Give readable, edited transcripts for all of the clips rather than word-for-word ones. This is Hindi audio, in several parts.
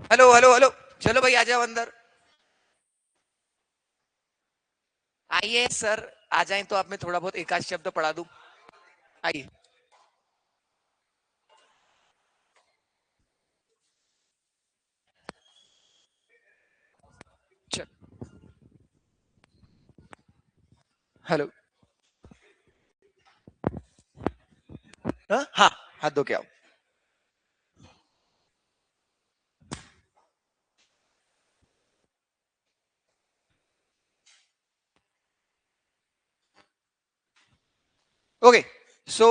Hello hello hello. चलो भाई आ जाओ अंदर। आइए सर। आ जाएं तो आप में थोड़ा बहुत एक आध शब्द पढ़ा दूं। आइए। चल। हेलो। हाँ हाँ, हाथ धो के आओ। Okay. So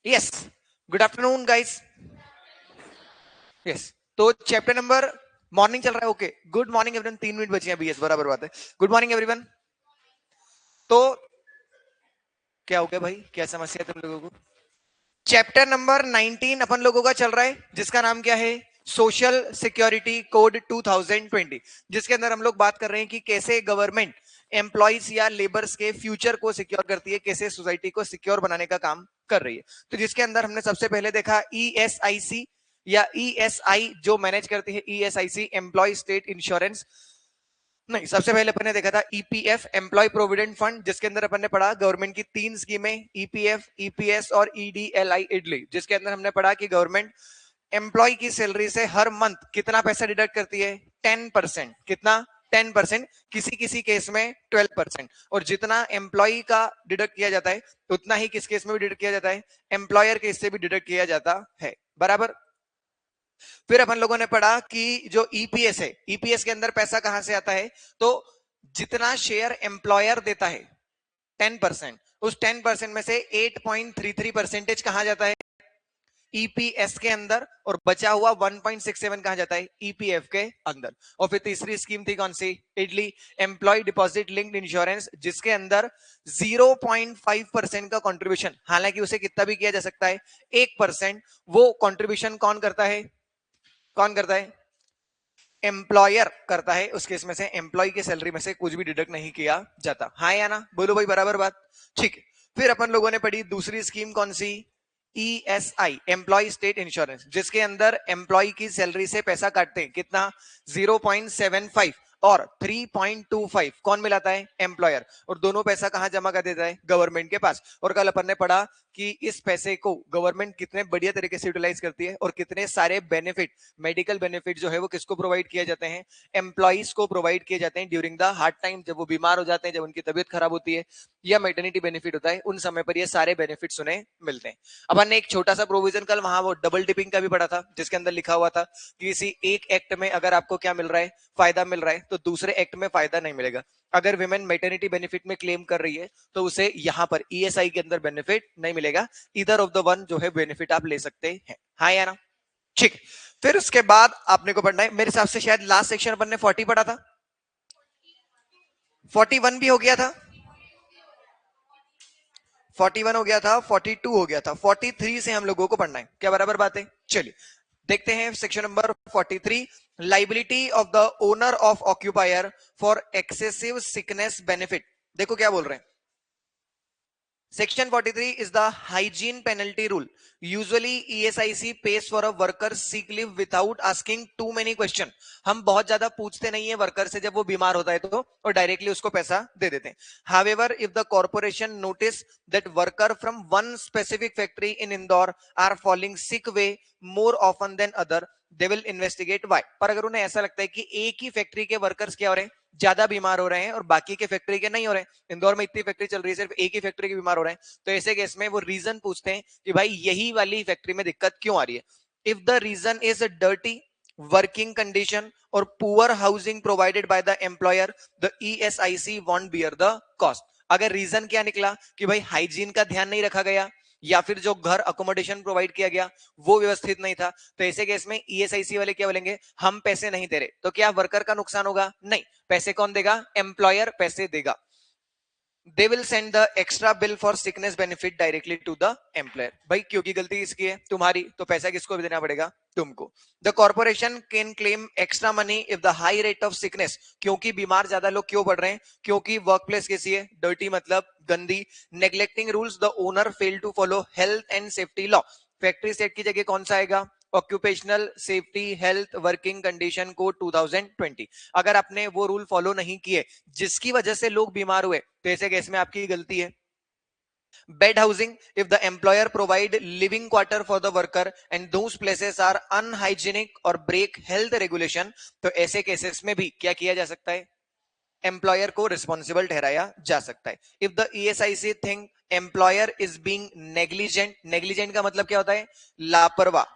yes, good afternoon guys. Yes. तो चैप्टर नंबर, मॉर्निंग चल रहा है। Okay, good morning everyone. 3 minute बचे हैं अभी। यस, बराबर बात है। Good morning everyone. तो क्या हो गया भाई, क्या समस्या है तुम लोगों को? चैप्टर नंबर 19 अपन लोगों का चल रहा है, जिसका नाम क्या है? सोशल सिक्योरिटी कोड 2020, जिसके अंदर हम लोग बात कर रहे हैं कि कैसे गवर्नमेंट एम्प्लॉइज या लेबर्स के फ्यूचर को सिक्योर करती है, कैसे सोसाइटी को सिक्योर बनाने का काम कर रही है। तो जिसके अंदर हमने सबसे पहले देखा ईएसआईसी या ईएसआई, जो मैनेज करती है ईएसआईसी, एम्प्लॉय स्टेट इंश्योरेंस। नहीं, सबसे पहले अपन ने देखा था ईपीएफ, एम्प्लॉय प्रोविडेंट फंड, जिसके अंदर अपन ने पढ़ा गवर्नमेंट की 3 स्कीमें, ईपीएफ, ईपीएस और ईडीएलआई इडली, जिसके अंदर हमने पढ़ा कि गवर्नमेंट एम्प्लॉय की सैलरी से हर मंथ कितना पैसा डिडक्ट करती है? 10%। कितना? 10%। किसी किसी केस में 12%। और जितना एम्प्लॉय का डिडक्ट किया जाता है, उतना ही किस केस में भी डिडक्ट किया जाता है? एम्प्लॉयर केस से भी डिडक्ट किया जाता है। बराबर। फिर अपन लोगों ने पढ़ा कि जो ईपीएस है, ईपीएस के अंदर पैसा कहां से आता है? तो जितना शेयर एम्प्लॉयर देता है 10%, उस 10% में से 8.33% कहां जाता है? ईपीएस के अंदर। और बचा हुआ 1.67 कहां जाता है? ईपीएफ के अंदर। और फिर तीसरी स्कीम थी कौन सी? EDLI, employ deposit linked insurance, जिसके अंदर 0.5% का कंट्रीब्यूशन, हालांकि उसे कितना भी किया जा सकता है, 1%, वो कंट्रीब्यूशन कौन करता है? कौन करता है? एम्प्लॉयर करता है। उस केस में से एम्प्लॉय की सैलरी में से कुछ भी डिडक्ट नहीं किया जाता। हाँ या ना? बोलो भाई, बराबर बात। ठीक है। फिर अपन लोगों ने पढ़ी दूसरी स्कीम कौन सी? ईएसआई, एम्प्लॉय स्टेट इंश्योरेंस, जिसके अंदर एम्प्लॉय की सैलरी से पैसा काटते हैं। कितना? 0.75 और 3.25 कौन मिलाता है? एम्प्लॉयर। और दोनों पैसा कहां जमा कर देता है? गवर्नमेंट के पास। और कल अपन ने पढ़ा कि इस पैसे को गवर्नमेंट कितने बढ़िया तरीके से यूटिलाइज करती है और कितने सारे बेनिफिट, मेडिकल बेनिफिट जो है वो किसको प्रोवाइड किए जाते हैं? एम्प्लॉइज को प्रोवाइड किए जाते हैं ड्यूरिंग द हार्ड टाइम, जब वो बीमार हो जाते हैं, जब उनकी तबीयत खराब होती है, या मेटर्निटी बेनिफिट होता है, उन समय पर ये सारे बेनिफिट्स उन्हें मिलते हैं। अपन ने एक छोटा सा प्रोविजन कल वहां वो डबल डिपिंग का भी पढ़ा था, जिसके अंदर लिखा हुआ था कि किसी एक एक्ट में अगर आपको क्या मिल रहा है? फायदा मिल रहा है, तो दूसरे एक्ट में फायदा नहीं मिलेगा। अगर विमेन मेटर्निटी बेनिफिट में क्लेम कर रही है, तो उसे यहां पर ईएसआई के अंदर बेनिफिट नहीं मिलेगा। इधर ऑफ द वन जो है बेनिफिट आप ले सकते हैं। हाँ या ना? ठीक। फिर उसके बाद आपने को पढ़ना है, मेरे हिसाब से शायद लास्ट सेक्शन अपन ने 40 पढ़ा था, 41 भी हो गया था, 41 हो गया था, 42 हो गया था, 43 से हम लोगों को पढ़ना है। क्या बराबर बात है? चलिए देखते हैं section number 43, liability of the owner of occupier for excessive sickness benefit. देखो क्या बोल रहे हैं। Section 43 is the hygiene penalty rule. Usually ESIC pays for a worker sick leave without asking too many question. हम बहुत ज्यादा पूछते नहीं है वर्कर से, जब वो बीमार होता है तो, और डायरेक्टली उसको पैसा दे देते हैं. However, if the corporation notice that worker from one specific factory in Indore are falling sick way more often than other, they will investigate why. पर अगर उन्हें ऐसा लगता है कि एक ही फैक्ट्री के वर्कर्स क्या हो रहे हैं, ज्यादा बीमार हो रहे हैं, और बाकी के फैक्ट्री के नहीं हो रहे हैं, इंदौर में इतनी फैक्ट्री चल रही है, सिर्फ एक ही फैक्ट्री के बीमार हो रहे हैं, तो ऐसे केस में वो रीजन पूछते हैं कि भाई यही वाली फैक्ट्री में दिक्कत क्यों आ रही है. If the reason is dirty working condition और poor housing provided by the employer, the ESIC won't bear the cost. अगर रीजन क्या निकला कि भाई हाइजीन का ध्यान नहीं रखा गया, या फिर जो घर अकोमोडेशन प्रोवाइड किया गया वो व्यवस्थित नहीं था, तो ऐसे केस में ईएसआईसी वाले क्या बोलेंगे? हम पैसे नहीं दे रहे. तो क्या वर्कर का नुकसान होगा? नहीं. पैसे कौन देगा? एम्प्लॉयर पैसे देगा. They will send the extra bill for sickness benefit directly to the employer. भाई क्योंकि गलती किसकी है? तुम्हारी, तो पैसा किसको भी देना पड़ेगा? तुमको। The corporation can claim extra money if the high rate of sickness, क्योंकि बीमार ज्यादा लोग क्यों बढ़ रहे हैं? क्योंकि वर्क प्लेस कैसी है? डर्टी, मतलब गंदी। Neglecting rules, the owner fail to follow health and safety law. Factory set की जगह कौन सा आएगा? Occupational safety health working condition code 2020। अगर आपने वो रूल फॉलो नहीं किए जिसकी वजह से लोग बीमार हुए, तो ऐसे केस में आपकी गलती है। Bad housing, if the employer provide living quarter for the worker and those places are unhygienic और ब्रेक हेल्थ रेगुलेशन, तो ऐसे केसेस में भी क्या किया जा सकता है? एम्प्लॉयर को रिस्पॉन्सिबल ठहराया जा सकता है। If the ESIC think employer is being negligent, negligent का मतलब क्या होता है? लापरवाह।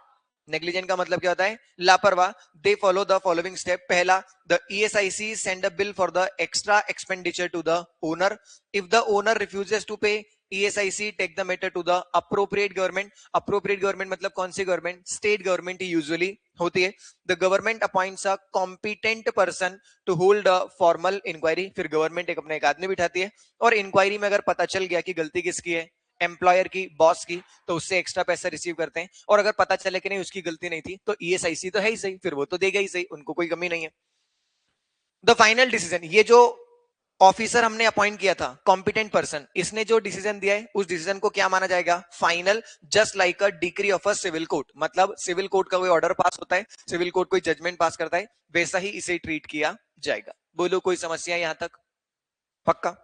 नेग्लिजेंट का मतलब क्या होता है? लापरवाह। They follow the following step. पहला, the ESIC send a bill for the extra expenditure to the owner. If the owner refuses to pay, ESIC take the matter to the appropriate government. Appropriate government मतलब कौन सी गवर्नमेंट? स्टेट गवर्नमेंट ही यूजुअली होती है। The government appoints a competent person to hold a formal inquiry. फिर गवर्नमेंट अपने एक आदमी बिठाती है, और इंक्वायरी में अगर पता चल गया कि गलती किसकी है? एम्प्लॉयर की, बॉस की, तो उससे एक्स्ट्रा पैसा रिसीव करते हैं। और अगर पता चले कि नहीं उसकी गलती नहीं थी, तो ईएसआईसी तो है ही सही, फिर वो तो देगा ही सही, उनको कोई कमी नहीं है। द फाइनल डिसीजन, ये जो ऑफिसर हमने अपॉइंट किया था, कॉम्पिटेंट पर्सन, इसने जो डिसीजन दिया है उस डिसीजन को क्या माना जाएगा? Final. Just like a decree of a civil court, मतलब सिविल कोर्ट का कोई ऑर्डर पास होता है, सिविल कोर्ट कोई जजमेंट पास करता है, वैसा ही इसे ट्रीट किया जाएगा। बोलो कोई समस्या यहां तक? पक्का?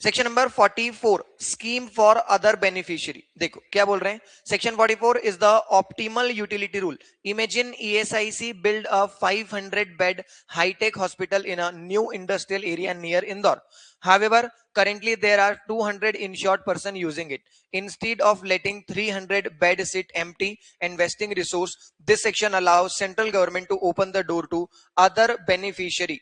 Section number 44, scheme for other beneficiary. देखो क्या बोल रहे हैं? Section 44 is the optimal utility rule. Imagine ESIC build a 500 bed hitech hospital in a new industrial area near Indore. However, currently there are 200 insured person using it. Instead of letting 300 bed sit empty and wasting resource, this section allows central government to open the door to other beneficiary,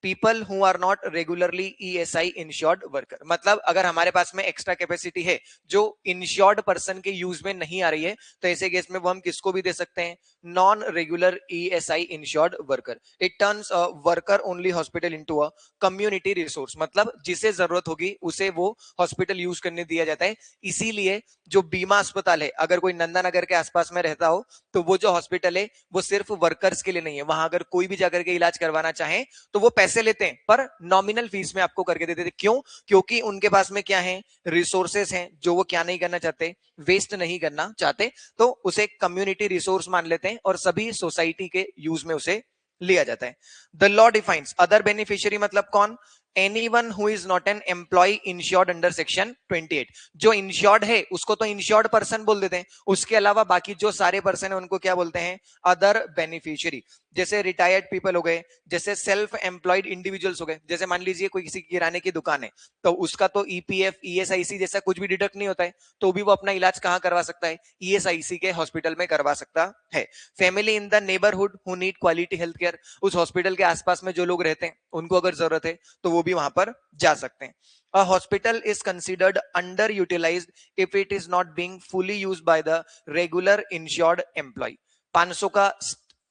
people who are not regularly ESI insured worker. मतलब अगर हमारे पास में एक्स्ट्रा कैपेसिटी है जो इंश्योर्ड पर्सन के यूज में नहीं आ रही है, तो ऐसे केस में वो हम किसको भी दे सकते हैं? Non regular ESI insured worker. It turns a worker only hospital into a community resource, मतलब जिसे जरूरत होगी उसे वो हॉस्पिटल यूज करने दिया जाता है। इसीलिए जो बीमा अस्पताल है, अगर कोई नंदा नगर के आसपास में रहता हो, तो वो जो हॉस्पिटल है वो सिर्फ वर्कर्स के लिए नहीं है। वहां अगर कोई भी जाकर के इलाज करवाना चाहे तो वो पैसे लेते हैं, पर नॉमिनल फीस में आपको करके देते थे। क्यों? क्योंकि उनके पास में क्या है? रिसोर्सेस हैं जो वो क्या नहीं करना चाहते? वेस्ट नहीं करना चाहते। तो उसे कम्युनिटी रिसोर्स मान लेते हैं और सभी सोसाइटी के यूज में उसे लिया जाता है। The law defines other beneficiary, मतलब कौन? Anyone who is not an employee insured under section 28। जो इंश्योर्ड है उसको तो इंश्योर्ड पर्सन बोल देते हैं, उसके अलावा बाकी जो सारे पर्सन है उनको क्या बोलते हैं? Other beneficiary. जैसे रिटायर्ड पीपल हो गए, जैसे सेल्फ एम्प्लॉयड इंडिविजुअल्स हो गए। जैसे मान लीजिए कोई किसी किराने की दुकान है, तो उसका तो ईपीएफ ईएसआईसी जैसा कुछ भी डिडक्ट नहीं होता है, तो भी वो अपना इलाज कहां करवा सकता है? ईएसआईसी के हॉस्पिटल में करवा सकता है। Family in the neighbourhood who need quality health care, उस हॉस्पिटल के आसपास में जो लोग रहते हैं उनको अगर जरूरत है तो वो भी वहां पर जा सकते हैं। A hospital is considered underutilized if it is not being fully used by the regular insured employee। 500 का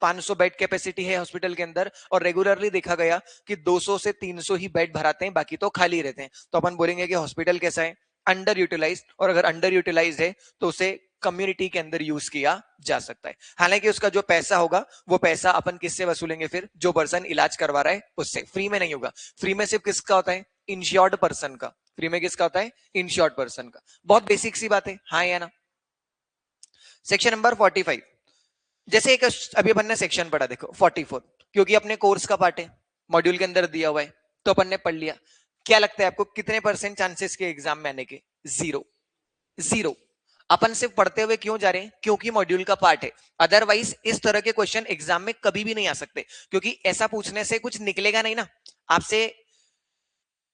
500 बेड कैपेसिटी है हॉस्पिटल के अंदर, और रेगुलरली देखा गया कि 200 से 300 ही बेड भराते हैं, बाकी तो खाली रहते हैं। तो अपन बोलेंगे कि हॉस्पिटल कैसा है? Under utilise. और अगर अंडर यूटिलाइज है तो उसे कम्युनिटी के अंदर यूज किया जा सकता है। हालांकि उसका जो पैसा होगा वो पैसा अपन किससे वसूलेंगे? फिर जो पर्सन इलाज करवा रहा है उससे। फ्री में नहीं होगा। फ्री में सिर्फ किसका होता है? इंश्योर्ड पर्सन का। फ्री में किसका होता है? इंश्योर्ड पर्सन का। बहुत बेसिक सी बात है, हाँ या ना? सेक्शन नंबर 45, जैसे एक अभी अपन ने सेक्शन पढ़ा, देखो 44, क्योंकि अपने कोर्स का पार्ट है, मॉड्यूल के अंदर दिया हुआ है, तो अपन ने पढ़ लिया। क्या लगता है आपको कितने परसेंट चांसेस के एग्जाम में आने के? जीरो। जीरो। अपन सिर्फ पढ़ते हुए क्यों जा रहे हैं? क्योंकि मॉड्यूल का पार्ट है। अदरवाइज इस तरह के क्वेश्चन एग्जाम में कभी भी नहीं आ सकते, क्योंकि ऐसा पूछने से कुछ निकलेगा नहीं ना आपसे।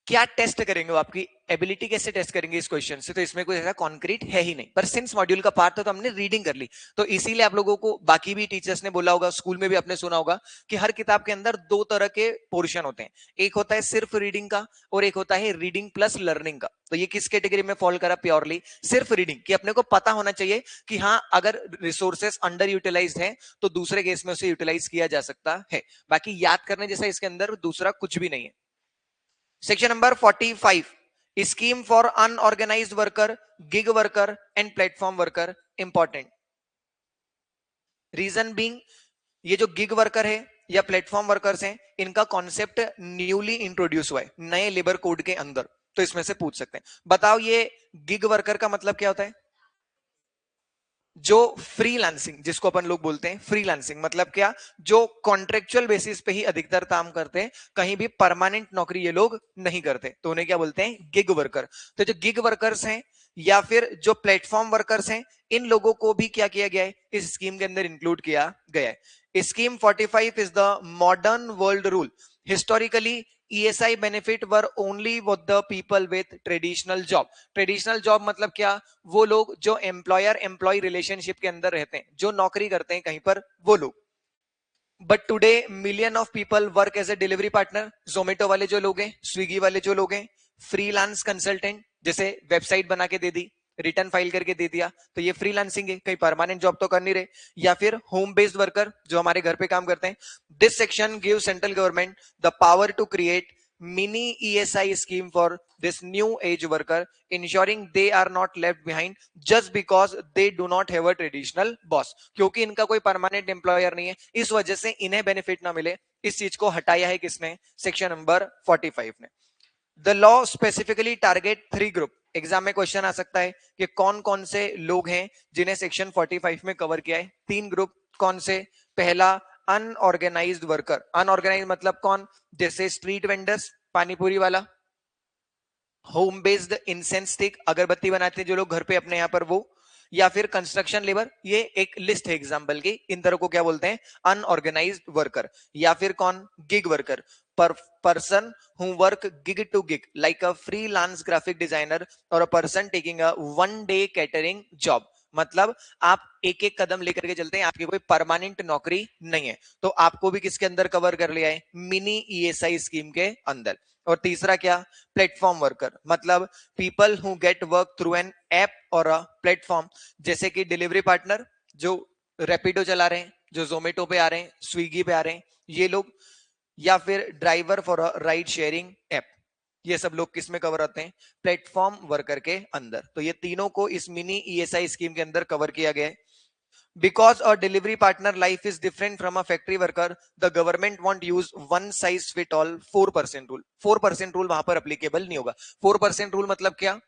क्या टेस्ट करेंगे? वो आपकी एबिलिटी कैसे टेस्ट करेंगे इस क्वेश्चन से? तो इसमें कोई ऐसा कॉन्क्रीट है ही नहीं। पर सिंस मॉड्यूल का पार्ट था तो हमने रीडिंग कर ली, तो इसीलिए आप लोगों को बाकी भी टीचर्स ने बोला होगा, स्कूल में भी आपने सुना होगा कि हर किताब के अंदर दो तरह के पोर्शन होते हैं। एक होता है सिर्फ रीडिंग का, और एक होता है रीडिंग प्लस लर्निंग का। तो ये किस कैटेगरी में फॉल करा? प्योरली सिर्फ रीडिंग, कि अपने को पता होना चाहिए कि हाँ अगर रिसोर्सेस अंडर यूटिलाइज है तो दूसरे केस में उसे यूटिलाइज किया जा सकता है। बाकी याद करने जैसा इसके अंदर दूसरा कुछ भी नहीं है। Section number 45, scheme for unorganised worker, gig worker and platform worker, important. Reason being, ये जो गिग वर्कर है या प्लेटफॉर्म वर्कर्स हैं, इनका कॉन्सेप्ट न्यूली इंट्रोड्यूस हुआ है नए लेबर कोड के अंदर, तो इसमें से पूछ सकते हैं। बताओ ये गिग वर्कर का मतलब क्या होता है? जो फ्रीलांसिंग, जिसको अपन लोग बोलते हैं फ्रीलांसिंग, मतलब क्या? जो कॉन्ट्रेक्चुअल बेसिस पे ही अधिकतर काम करते हैं, कहीं भी परमानेंट नौकरी ये लोग नहीं करते, तो उन्हें क्या बोलते हैं? Gig worker. तो जो गिग वर्कर्स हैं या फिर जो प्लेटफॉर्म वर्कर्स हैं, इन लोगों को भी क्या किया गया है? इस स्कीम के अंदर इंक्लूड किया गया है। Scheme 45 is the modern world rule. Historically ESI benefit were only with the people with traditional job. Traditional job मतलब क्या? वो लोग जो एम्प्लॉयर एम्प्लॉय रिलेशनशिप के अंदर रहते हैं, जो नौकरी करते हैं कहीं पर, वो लोग। But today million of people work as a delivery partner. Zomato वाले जो लोग हैं, स्विगी वाले जो लोग हैं, फ्रीलांस कंसल्टेंट, जैसे वेबसाइट बना के दे दी, रिटर्न फाइल करके दे दिया, तो ये फ्रीलांसिंग है, कहीं परमानेंट जॉब तो कर नहीं रहे। या फिर होम बेस्ड वर्कर, जो हमारे घर पे काम करते हैं। This section give central government the power to create mini ESI scheme for this new age worker, ensuring they are not left behind just because they do not have a traditional boss. क्योंकि इनका कोई परमानेंट एम्प्लॉयर नहीं है, इस वजह से इन्हें बेनिफिट ना मिले, इस चीज को हटाया है किसने? सेक्शन नंबर 45 ने। The law specifically target 3 group. Exam में क्वेश्चन आ सकता है कि कौन कौन से लोग हैं जिन्हें सेक्शन 45 में कवर किया है। 3 ग्रुप। कौन से? पहला, अनऑर्गेनाइज्ड वर्कर। अनऑर्गेनाइज्ड मतलब कौन? जैसे स्ट्रीट वेंडर्स, पानीपुरी वाला, होम बेस्ड इंसेंस स्टिक, अगरबत्ती बनाते हैं जो लोग घर पे अपने यहाँ पर, वो, या फिर कंस्ट्रक्शन लेबर। ये एक लिस्ट है एग्जांपल की, इन तरह को क्या बोलते हैं? Unorganized worker. या फिर कौन? Gig worker, person who work gig to gig like a freelance graphic designer और a person taking a one day catering job. मतलब आप एक एक कदम लेकर के चलते हैं, आपकी कोई परमानेंट नौकरी नहीं है, तो आपको भी किसके अंदर कवर कर लिया है? मिनी ESI स्कीम के अंदर। और तीसरा क्या? प्लेटफॉर्म वर्कर, मतलब people who get work through an app और अ प्लेटफॉर्म, जैसे कि डिलीवरी पार्टनर, जो रैपिडो चला रहे हैं, जो जोमेटो पे आ रहे हैं, स्विगी पे आ रहे हैं, ये लोग, या फिर driver for a ride sharing app. ये सब लोग किस में कवर होते हैं? प्लेटफॉर्म वर्कर के अंदर। तो ये तीनों को इस मिनी ESI स्कीम के अंदर कवर किया गया है। Because a delivery partner life is different from a factory worker, the government won't use one size fit all 4% rule. 4% rule वहां पर applicable नहीं होगा। 4% rule मतलब क्या?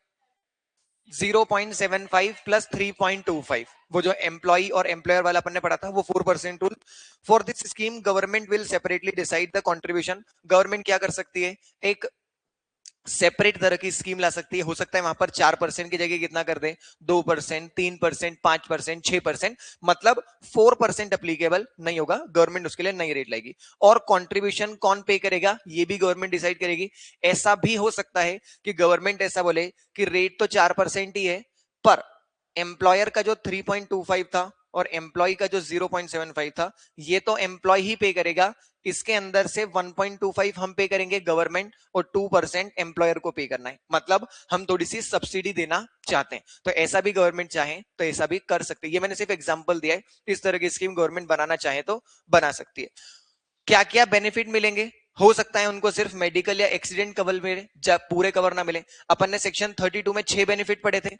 0.75 प्लस 3.25, वो जो एम्प्लॉय और एम्प्लॉयर वाला अपन ने पढ़ा था, वो 4% rule. For this scheme government will separately decide the contribution. Government क्या कर सकती है? एक सेपरेट तरह की स्कीम ला सकती है। हो सकता है वहां पर 4% की जगह कितना कर दे? 2%, 3%, 5%, 6%, मतलब 4% अप्लीकेबल नहीं होगा, गवर्नमेंट उसके लिए नई रेट लाएगी। और कंट्रीब्यूशन कौन पे करेगा? ये भी गवर्नमेंट डिसाइड करेगी। ऐसा भी हो सकता है कि गवर्नमेंट ऐसा बोले कि रेट तो 4% ही है, पर एम्प्लॉयर का जो 3.25 था और एम्प्लॉय का जो 0.75 था, ये तो एम्प्लॉय ही पे करेगा, इसके अंदर से 1.25 हम पे करेंगे गवर्नमेंट और 2% एम्प्लॉयर को पे करना है। मतलब हम थोड़ी सी सब्सिडी देना चाहते हैं, तो ऐसा भी गवर्नमेंट चाहे तो ऐसा भी कर सकते हैं। ये मैंने सिर्फ एग्जांपल दिया है, इस तरह की स्कीम गवर्नमेंट बनाना चाहे तो बना सकती है। क्या क्या बेनिफिट मिलेंगे? हो सकता है उनको सिर्फ मेडिकल या एक्सीडेंट कवर मिले, जब पूरे कवर ना मिले। अपन ने सेक्शन 32 में 6 बेनिफिट पढ़े थे,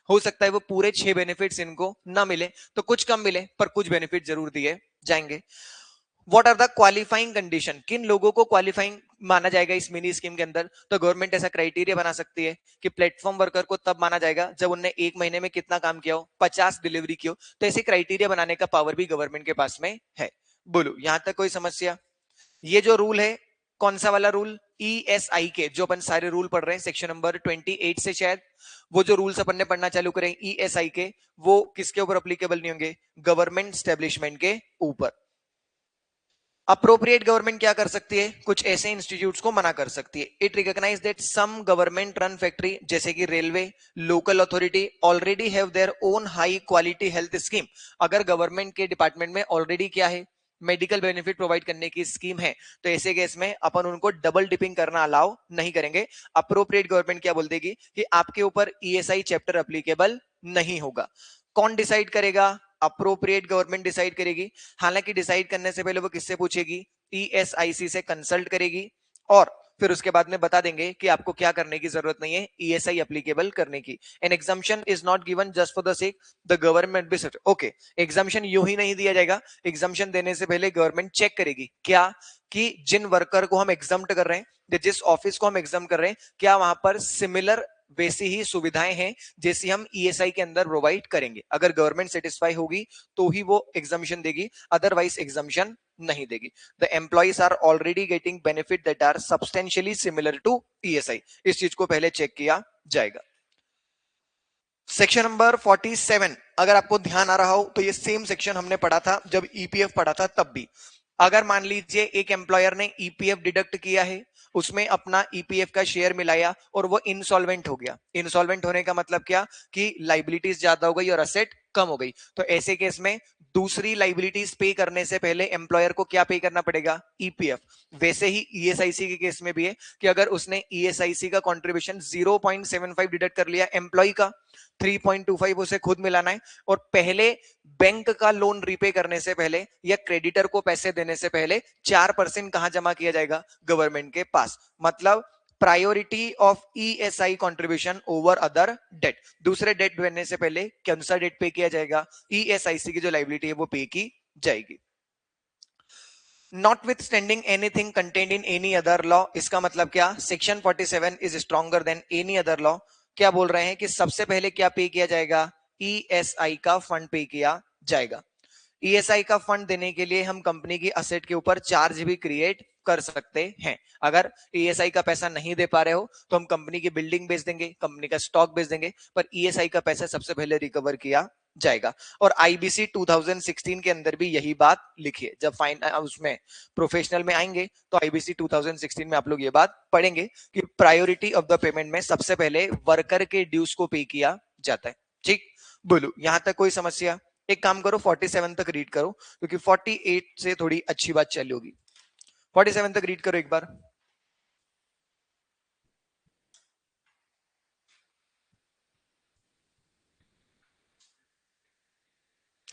हो सकता है वो पूरे 6 बेनिफिट्स इनको ना मिले, तो कुछ कम मिले, पर कुछ बेनिफिट जरूर दिए जाएंगे। What are the qualifying condition? किन लोगों को क्वालिफाइंग माना जाएगा इस मिनी स्कीम के अंदर? तो गवर्नमेंट ऐसा क्राइटेरिया बना सकती है कि प्लेटफॉर्म वर्कर को तब माना जाएगा जब उनने एक महीने में कितना काम किया हो, 50 डिलीवरी की हो। तो ऐसे क्राइटेरिया बनाने का पावर भी गवर्नमेंट के पास में है। बोलो, यहां तक कोई समस्या? ये जो रूल है, कौन सा वाला रूल? ESI के, जो अपन सारे रूल पढ़ रहे हैं सेक्शन नंबर 28 से, शायद वो जो रूल्स अपन ने पढ़ना चालू करें ESI के, वो किसके ऊपर अप्लीकेबल नहीं होंगे? गवर्नमेंट स्टैब्लिशमेंट के ऊपर। अप्रोप्रिएट गवर्नमेंट क्या कर सकती है? कुछ ऐसे इंस्टीट्यूट्स को मना कर सकती है। It recognise that some government run factory, जैसे कि railway, local authority already have their own high quality health scheme. अगर गवर्नमेंट के डिपार्टमेंट में ऑलरेडी क्या है? मेडिकल बेनिफिट प्रोवाइड करने की स्कीम है, तो ऐसे केस में अपन उनको डबल डिपिंग करना अलाउ नहीं करेंगे। अप्रोप्रिएट गवर्नमेंट क्या बोल देगी कि आपके ऊपर ESI चैप्टर अप्लीकेबल नहीं होगा। कौन डिसाइड करेगा? अप्रोप्रिएट गवर्नमेंट डिसाइड करेगी। हालांकि डिसाइड करने से पहले वो किससे पूछेगी? ESIC से कंसल्ट करेगी, और फिर उसके बाद में बता देंगे कि आपको क्या करने की जरूरत नहीं है ईएसआई एप्लीकेबल करने की. An exemption is not given just for the sake the government be such. Okay, exemption यूं ही नहीं दिया जाएगा. एग्जाम्शन देने से पहले गवर्नमेंट चेक करेगी क्या कि जिन वर्कर को हम एग्जाम्प्ट कर रहे हैं, जिस ऑफिस को हम एग्जाम कर रहे हैं, क्या वहां पर सिमिलर वैसी ही सुविधाएं हैं जैसी हम ईएसआई के अंदर प्रोवाइड करेंगे. अगर गवर्नमेंट सेटिस्फाई होगी तो ही वो एग्जामिशन देगी, अदरवाइज एग्जामिशन नहीं देगी. The employees are already getting benefit that are substantially similar to ESI. इस चीज को पहले चेक किया जाएगा. सेक्शन नंबर 47, अगर आपको ध्यान आ रहा हो तो ये सेम सेक्शन हमने पढ़ा था जब ईपीएफ पढ़ा था तब भी. अगर मान लीजिए एक एम्प्लॉयर ने ईपीएफ डिडक्ट किया है, उसमें अपना ईपीएफ का शेयर मिलाया और वो इंसॉल्वेंट हो गया. इंसॉल्वेंट होने का मतलब क्या कि लाइबिलिटीज ज्यादा हो गई और असेट कम हो गई. तो ऐसे केस में दूसरी लाइबिलिटीज पे करने से पहले एम्प्लॉयर को क्या पे करना पड़ेगा? ईपीएफ. वैसे ही ईएसआईसी के केस में भी है कि अगर उसने ईएसआईसी का कंट्रीब्यूशन 0.75 डिडक्ट कर लिया, एम्प्लॉय का 3.25 उसे खुद मिलाना है, और पहले बैंक का लोन रीपे करने से पहले या क्रेडिटर को पैसे देने से पहले 4% कहां जमा किया जाएगा? गवर्नमेंट के पास. मतलब priority of ESI contribution over other debt. दूसरे डेट बनने से पहले कौन सा डेट पे किया जाएगा? ईएसआईसी की जो लाइबिलिटी है वो पे की जाएगी. Notwithstanding anything contained in any other law, इसका मतलब क्या? Section 47 is stronger than any other law. क्या बोल रहे हैं कि सबसे पहले क्या पे किया जाएगा? ईएसआई का फंड पे किया जाएगा. ईएसआई का फंड देने के लिए हम कंपनी की असेट के ऊपर चार्ज भी क्रिएट कर सकते हैं. अगर ईएसआई का पैसा नहीं दे पा रहे हो तो हम कंपनी की बिल्डिंग बेच देंगे, कंपनी का स्टॉक बेच देंगे, पर ईएसआई का पैसा सबसे पहले रिकवर किया जाएगा. और आईबीसी 2016 के अंदर भी यही बात लिखी है. जब फाइन उसमें प्रोफेशनल में आएंगे तो आईबीसी 2016 में आप लोग ये बात पढ़ेंगे कि प्रायोरिटी ऑफ द पेमेंट में सबसे पहले वर्कर के ड्यूज को पे किया जाता है. ठीक, बोलो यहां तक कोई समस्या? एक काम करो 47 तक रीड करो, क्योंकि 48 से थोड़ी अच्छी बात चली होगी. 47 तक रीड करो एक बार.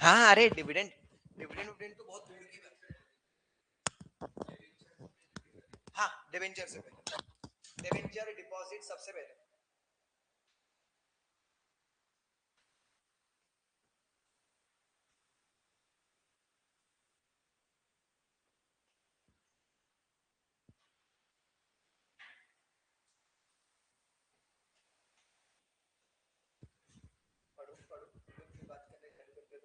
हाँ, अरे डिविडेंड डिविडेंड डिविडेंड तो बहुत दूर की बात है. हाँ, डिवेंचर से पहले, डिवेंचर डिपॉजिट सबसे पहले. पढ़ो पढ़ो, बात करने चालू करते हो.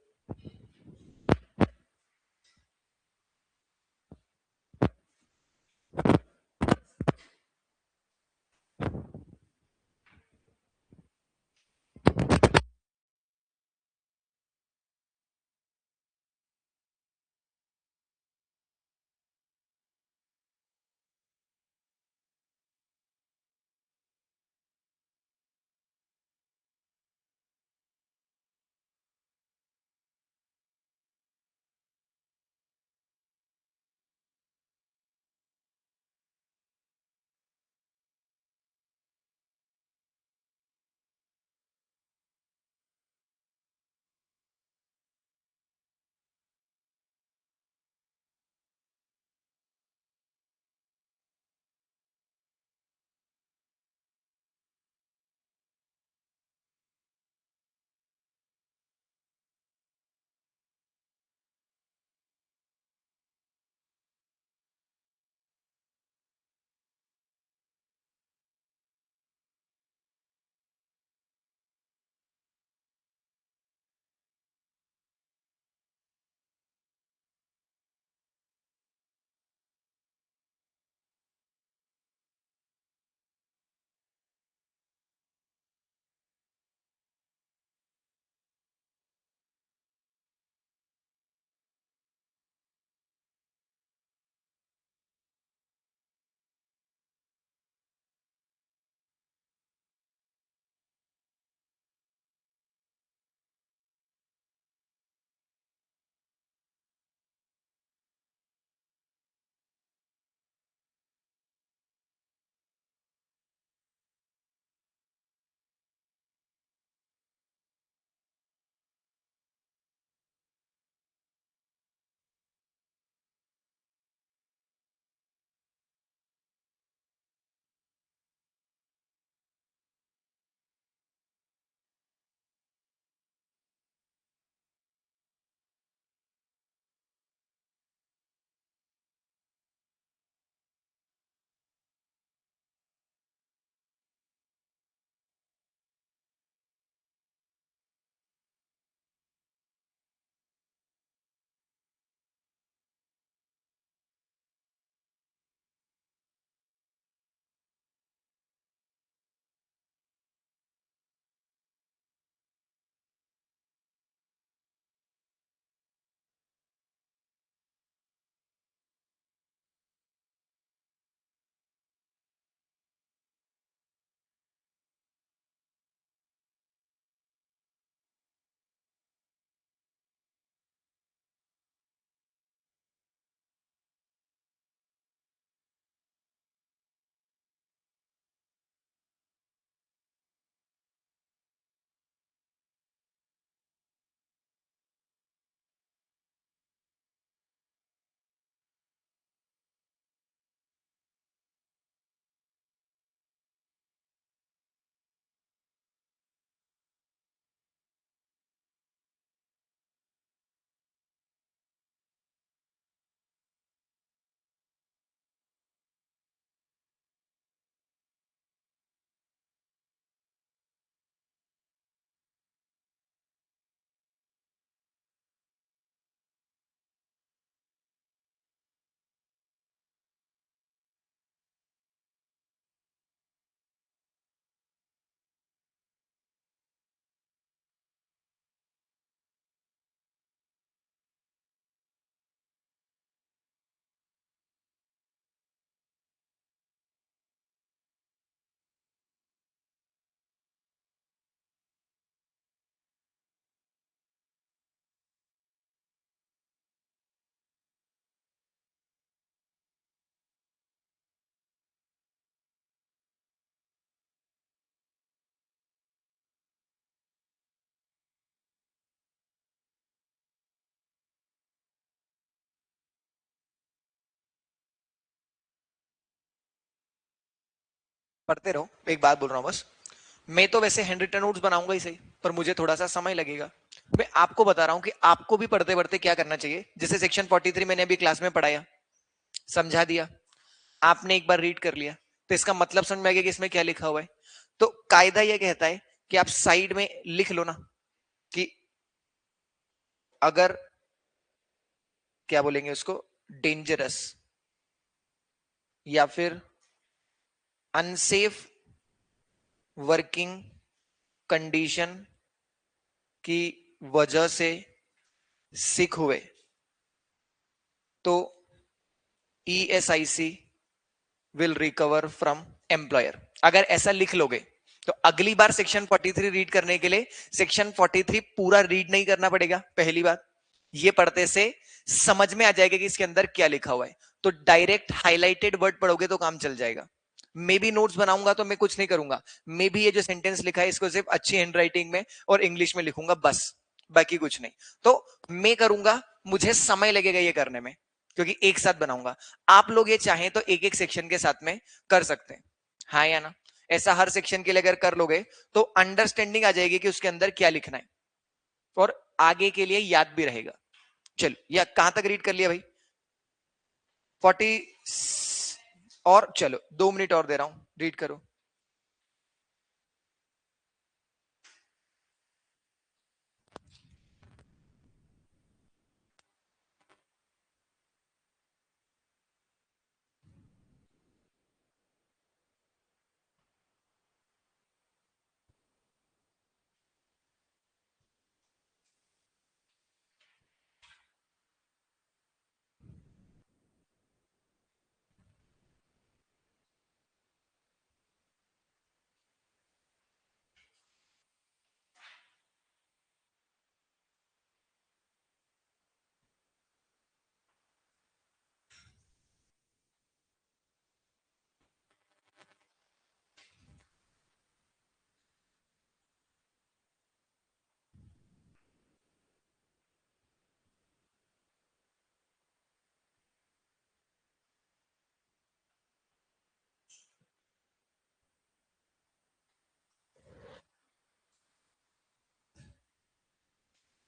पढ़ते रहो, एक बात बोल रहा हूं बस, मैं तो वैसे हैंड रिटन नोट्स बनाऊंगा ही सही, पर मुझे थोड़ा सा समय लगेगा। मैं आपको बता रहा हूं कि आपको भी पढ़ते पढ़ते क्या करना चाहिए। जैसे सेक्शन 43 मैंने अभी क्लास में पढ़ाया, समझा दिया, आपने एक बार रीड कर लिया, तो इसका मतलब समझ में आ गया कि इसमें क्या लिखा हुआ है। तो कायदा यह कहता है कि आप साइड में लिख लो ना कि अगर, क्या बोलेंगे उसको, डेंजरस या फिर अनसेफ वर्किंग कंडीशन की वजह से सिक हुए तो ESIC will recover from employer. अगर ऐसा लिख लोगे तो अगली बार सेक्शन 43 रीड करने के लिए सेक्शन 43 पूरा रीड नहीं करना पड़ेगा। पहली बात, ये पढ़ते से समझ में आ जाएगा कि इसके अंदर क्या लिखा हुआ है। तो डायरेक्ट हाईलाइटेड वर्ड पढ़ोगे तो काम चल जाएगा। मे भी नोट्स बनाऊंगा तो मैं कुछ नहीं करूंगा, मे भी ये जो सेंटेंस लिखा है इसको सिर्फ अच्छी हैंडराइटिंग में और इंग्लिश में लिखूंगा बस, बाकी कुछ नहीं। तो मैं करूंगा, मुझे समय लगेगा ये करने में, क्योंकि एक साथ बनाऊंगा। आप लोग ये चाहें तो एक एक सेक्शन के साथ में कर सकते हैं, हाँ या ना। ऐसा हर सेक्शन के लिए अगर कर लोगे तो अंडरस्टैंडिंग आ जाएगी कि उसके अंदर क्या लिखना है, और आगे के लिए याद भी रहेगा। चलो, या कहां तक रीड कर लिया भाई? 40, और चलो 2 मिनट और दे रहा हूं, रीड करो।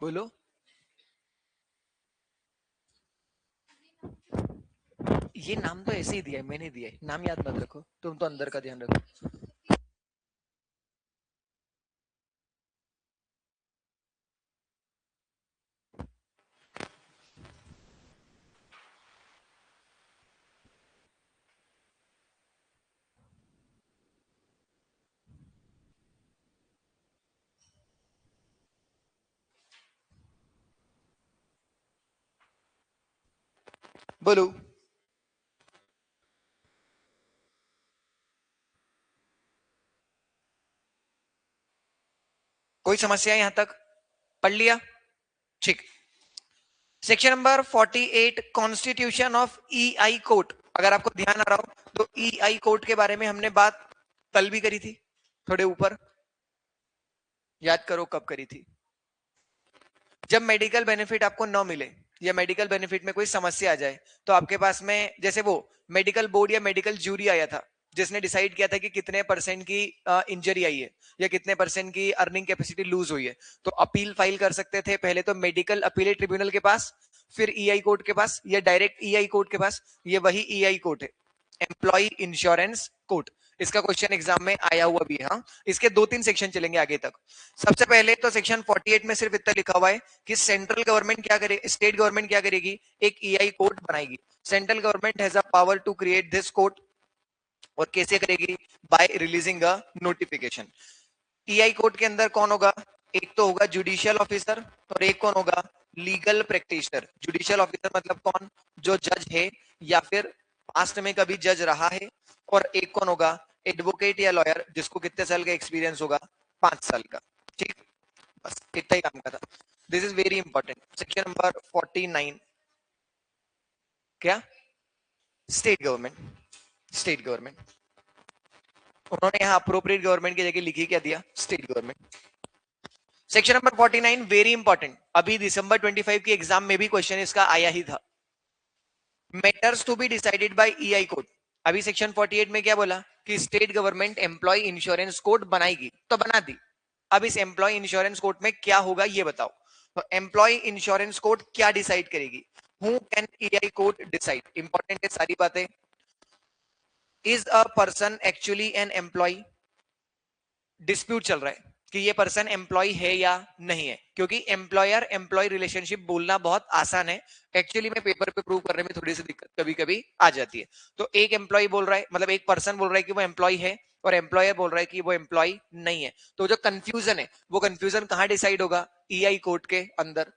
बोलो। ये नाम तो ऐसे ही दिया है, मैंने दिया है, नाम याद मत रखो, तुम तो अंदर का ध्यान रखो। बोलो। कोई समस्या यहां तक? पढ़ लिया? ठीक। Section number 48, constitution of EI court. अगर आपको ध्यान आ रहा हो तो ईआई कोर्ट के बारे में हमने बात कल भी करी थी, थोड़े ऊपर, याद करो कब करी थी। जब मेडिकल बेनिफिट आपको न मिले या मेडिकल बेनिफिट में कोई समस्या आ जाए, तो आपके पास में जैसे वो मेडिकल बोर्ड या मेडिकल जूरी आया था जिसने डिसाइड किया था कि कितने परसेंट की इंजरी आई है या कितने परसेंट की अर्निंग कैपेसिटी लूज हुई है, तो अपील फाइल कर सकते थे पहले तो मेडिकल अपीलेट ट्रिब्यूनल के पास, फिर ईआई कोर्ट के पास, या डायरेक्ट ईआई कोर्ट के पास। ये वही ईआई कोर्ट है, एम्प्लॉय इंश्योरेंस कोर्ट। इसका क्वेश्चन एग्जाम में आया हुआ भी है। हाँ, इसके 2-3 सेक्शन चलेंगे आगे तक। सबसे पहले तो सेक्शन 48 में सिर्फ इतना लिखा हुआ है कि सेंट्रल गवर्नमेंट क्या करे, स्टेट गवर्नमेंट क्या करेगी, एक ईआई कोर्ट बनाएगी। Central government has a power to create this court, और कैसे करेगी? By releasing a notification. EI court के अंदर कौन होगा? एक तो होगा जुडिशियल ऑफिसर, और एक कौन होगा? Legal practitioner. जुडिशियल ऑफिसर मतलब कौन? जो जज है या फिर पास्ट में कभी जज रहा है। और एक कौन होगा? एडवोकेट या लॉयर, जिसको कितने साल का एक्सपीरियंस होगा? 5 साल का। ठीक, बस इतना ही काम का था। This is very important. Section number 49, क्या? State government. स्टेट गवर्नमेंट, उन्होंने यहाँ अप्रोप्रिएट गवर्नमेंट की जगह लिखी क्या दिया? State government. Section number 49 very important, अभी दिसंबर 25 की एग्जाम में भी क्वेश्चन इसका आया ही था। Matters to be decided by EI court. अभी सेक्शन 48 में क्या बोला कि state government employee insurance code बनाएगी, तो बना दी। अब इस एम्प्लॉय इंश्योरेंस कोड में क्या होगा ये बताओ। तो एम्प्लॉय इंश्योरेंस कोड क्या डिसाइड करेगी? Who can EI code decide? Important है सारी बातें। Is a person actually an employee? Dispute चल रहा है कि ये पर्सन एम्प्लॉय है या नहीं है, क्योंकि एम्प्लॉयर एम्प्लॉय रिलेशनशिप बोलना बहुत आसान है, एक्चुअली में पेपर पे प्रूव करने में थोड़ी सी दिक्कत कभी कभी आ जाती है। तो एक एम्प्लॉय बोल रहा है, मतलब एक पर्सन बोल रहा है कि वो एम्प्लॉय है, और एम्प्लॉयर बोल रहा है कि वो एम्प्लॉय नहीं है। तो जो कंफ्यूजन है वो कंफ्यूजन कहाँ डिसाइड होगा? ईआई कोड के अंदर।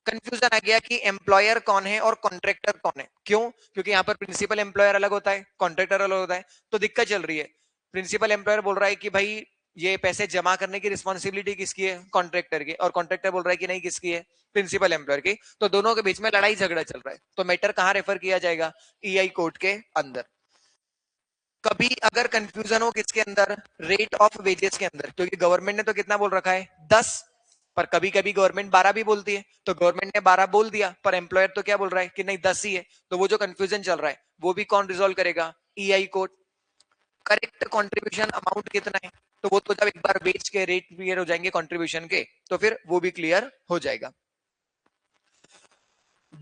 कंफ्यूजन आ गया कि एम्प्लॉयर कौन है और कॉन्ट्रैक्टर कौन है। क्यों? क्योंकि यहाँ पर प्रिंसिपल एम्प्लॉयर अलग होता है, कॉन्ट्रैक्टर अलग होता है। तो दिक्कत चल रही है। प्रिंसिपल एम्प्लॉयर बोल रहा है कि भाई ये पैसे जमा करने की रिस्पॉन्सिबिलिटी किसकी है? कॉन्ट्रैक्टर की। और कॉन्ट्रैक्टर बोल रहा है कि नहीं, किसकी है? प्रिंसिपल एम्प्लॉयर की। तो दोनों के बीच में लड़ाई झगड़ा चल रहा है। तो मैटर कहाँ रेफर किया जाएगा? ईआई कोड के अंदर। कभी अगर कंफ्यूजन हो किसके अंदर? रेट ऑफ वेजेस के अंदर, क्योंकि गवर्नमेंट ने तो कितना बोल रखा है? 10। पर कभी कभी गवर्नमेंट 12 भी बोलती है। तो गवर्नमेंट ने 12 बोल दिया, पर एम्प्लॉयर तो क्या बोल रहा है कि नहीं 10 ही है। तो वो जो कंफ्यूजन चल रहा है वो भी कौन रिजोल्व करेगा? EI code. Correct contribution amount कितना है, तो वो तो जब एक बार वेज के रेट क्लियर हो जाएंगे कंट्रीब्यूशन के, तो फिर वो भी क्लियर हो जाएगा।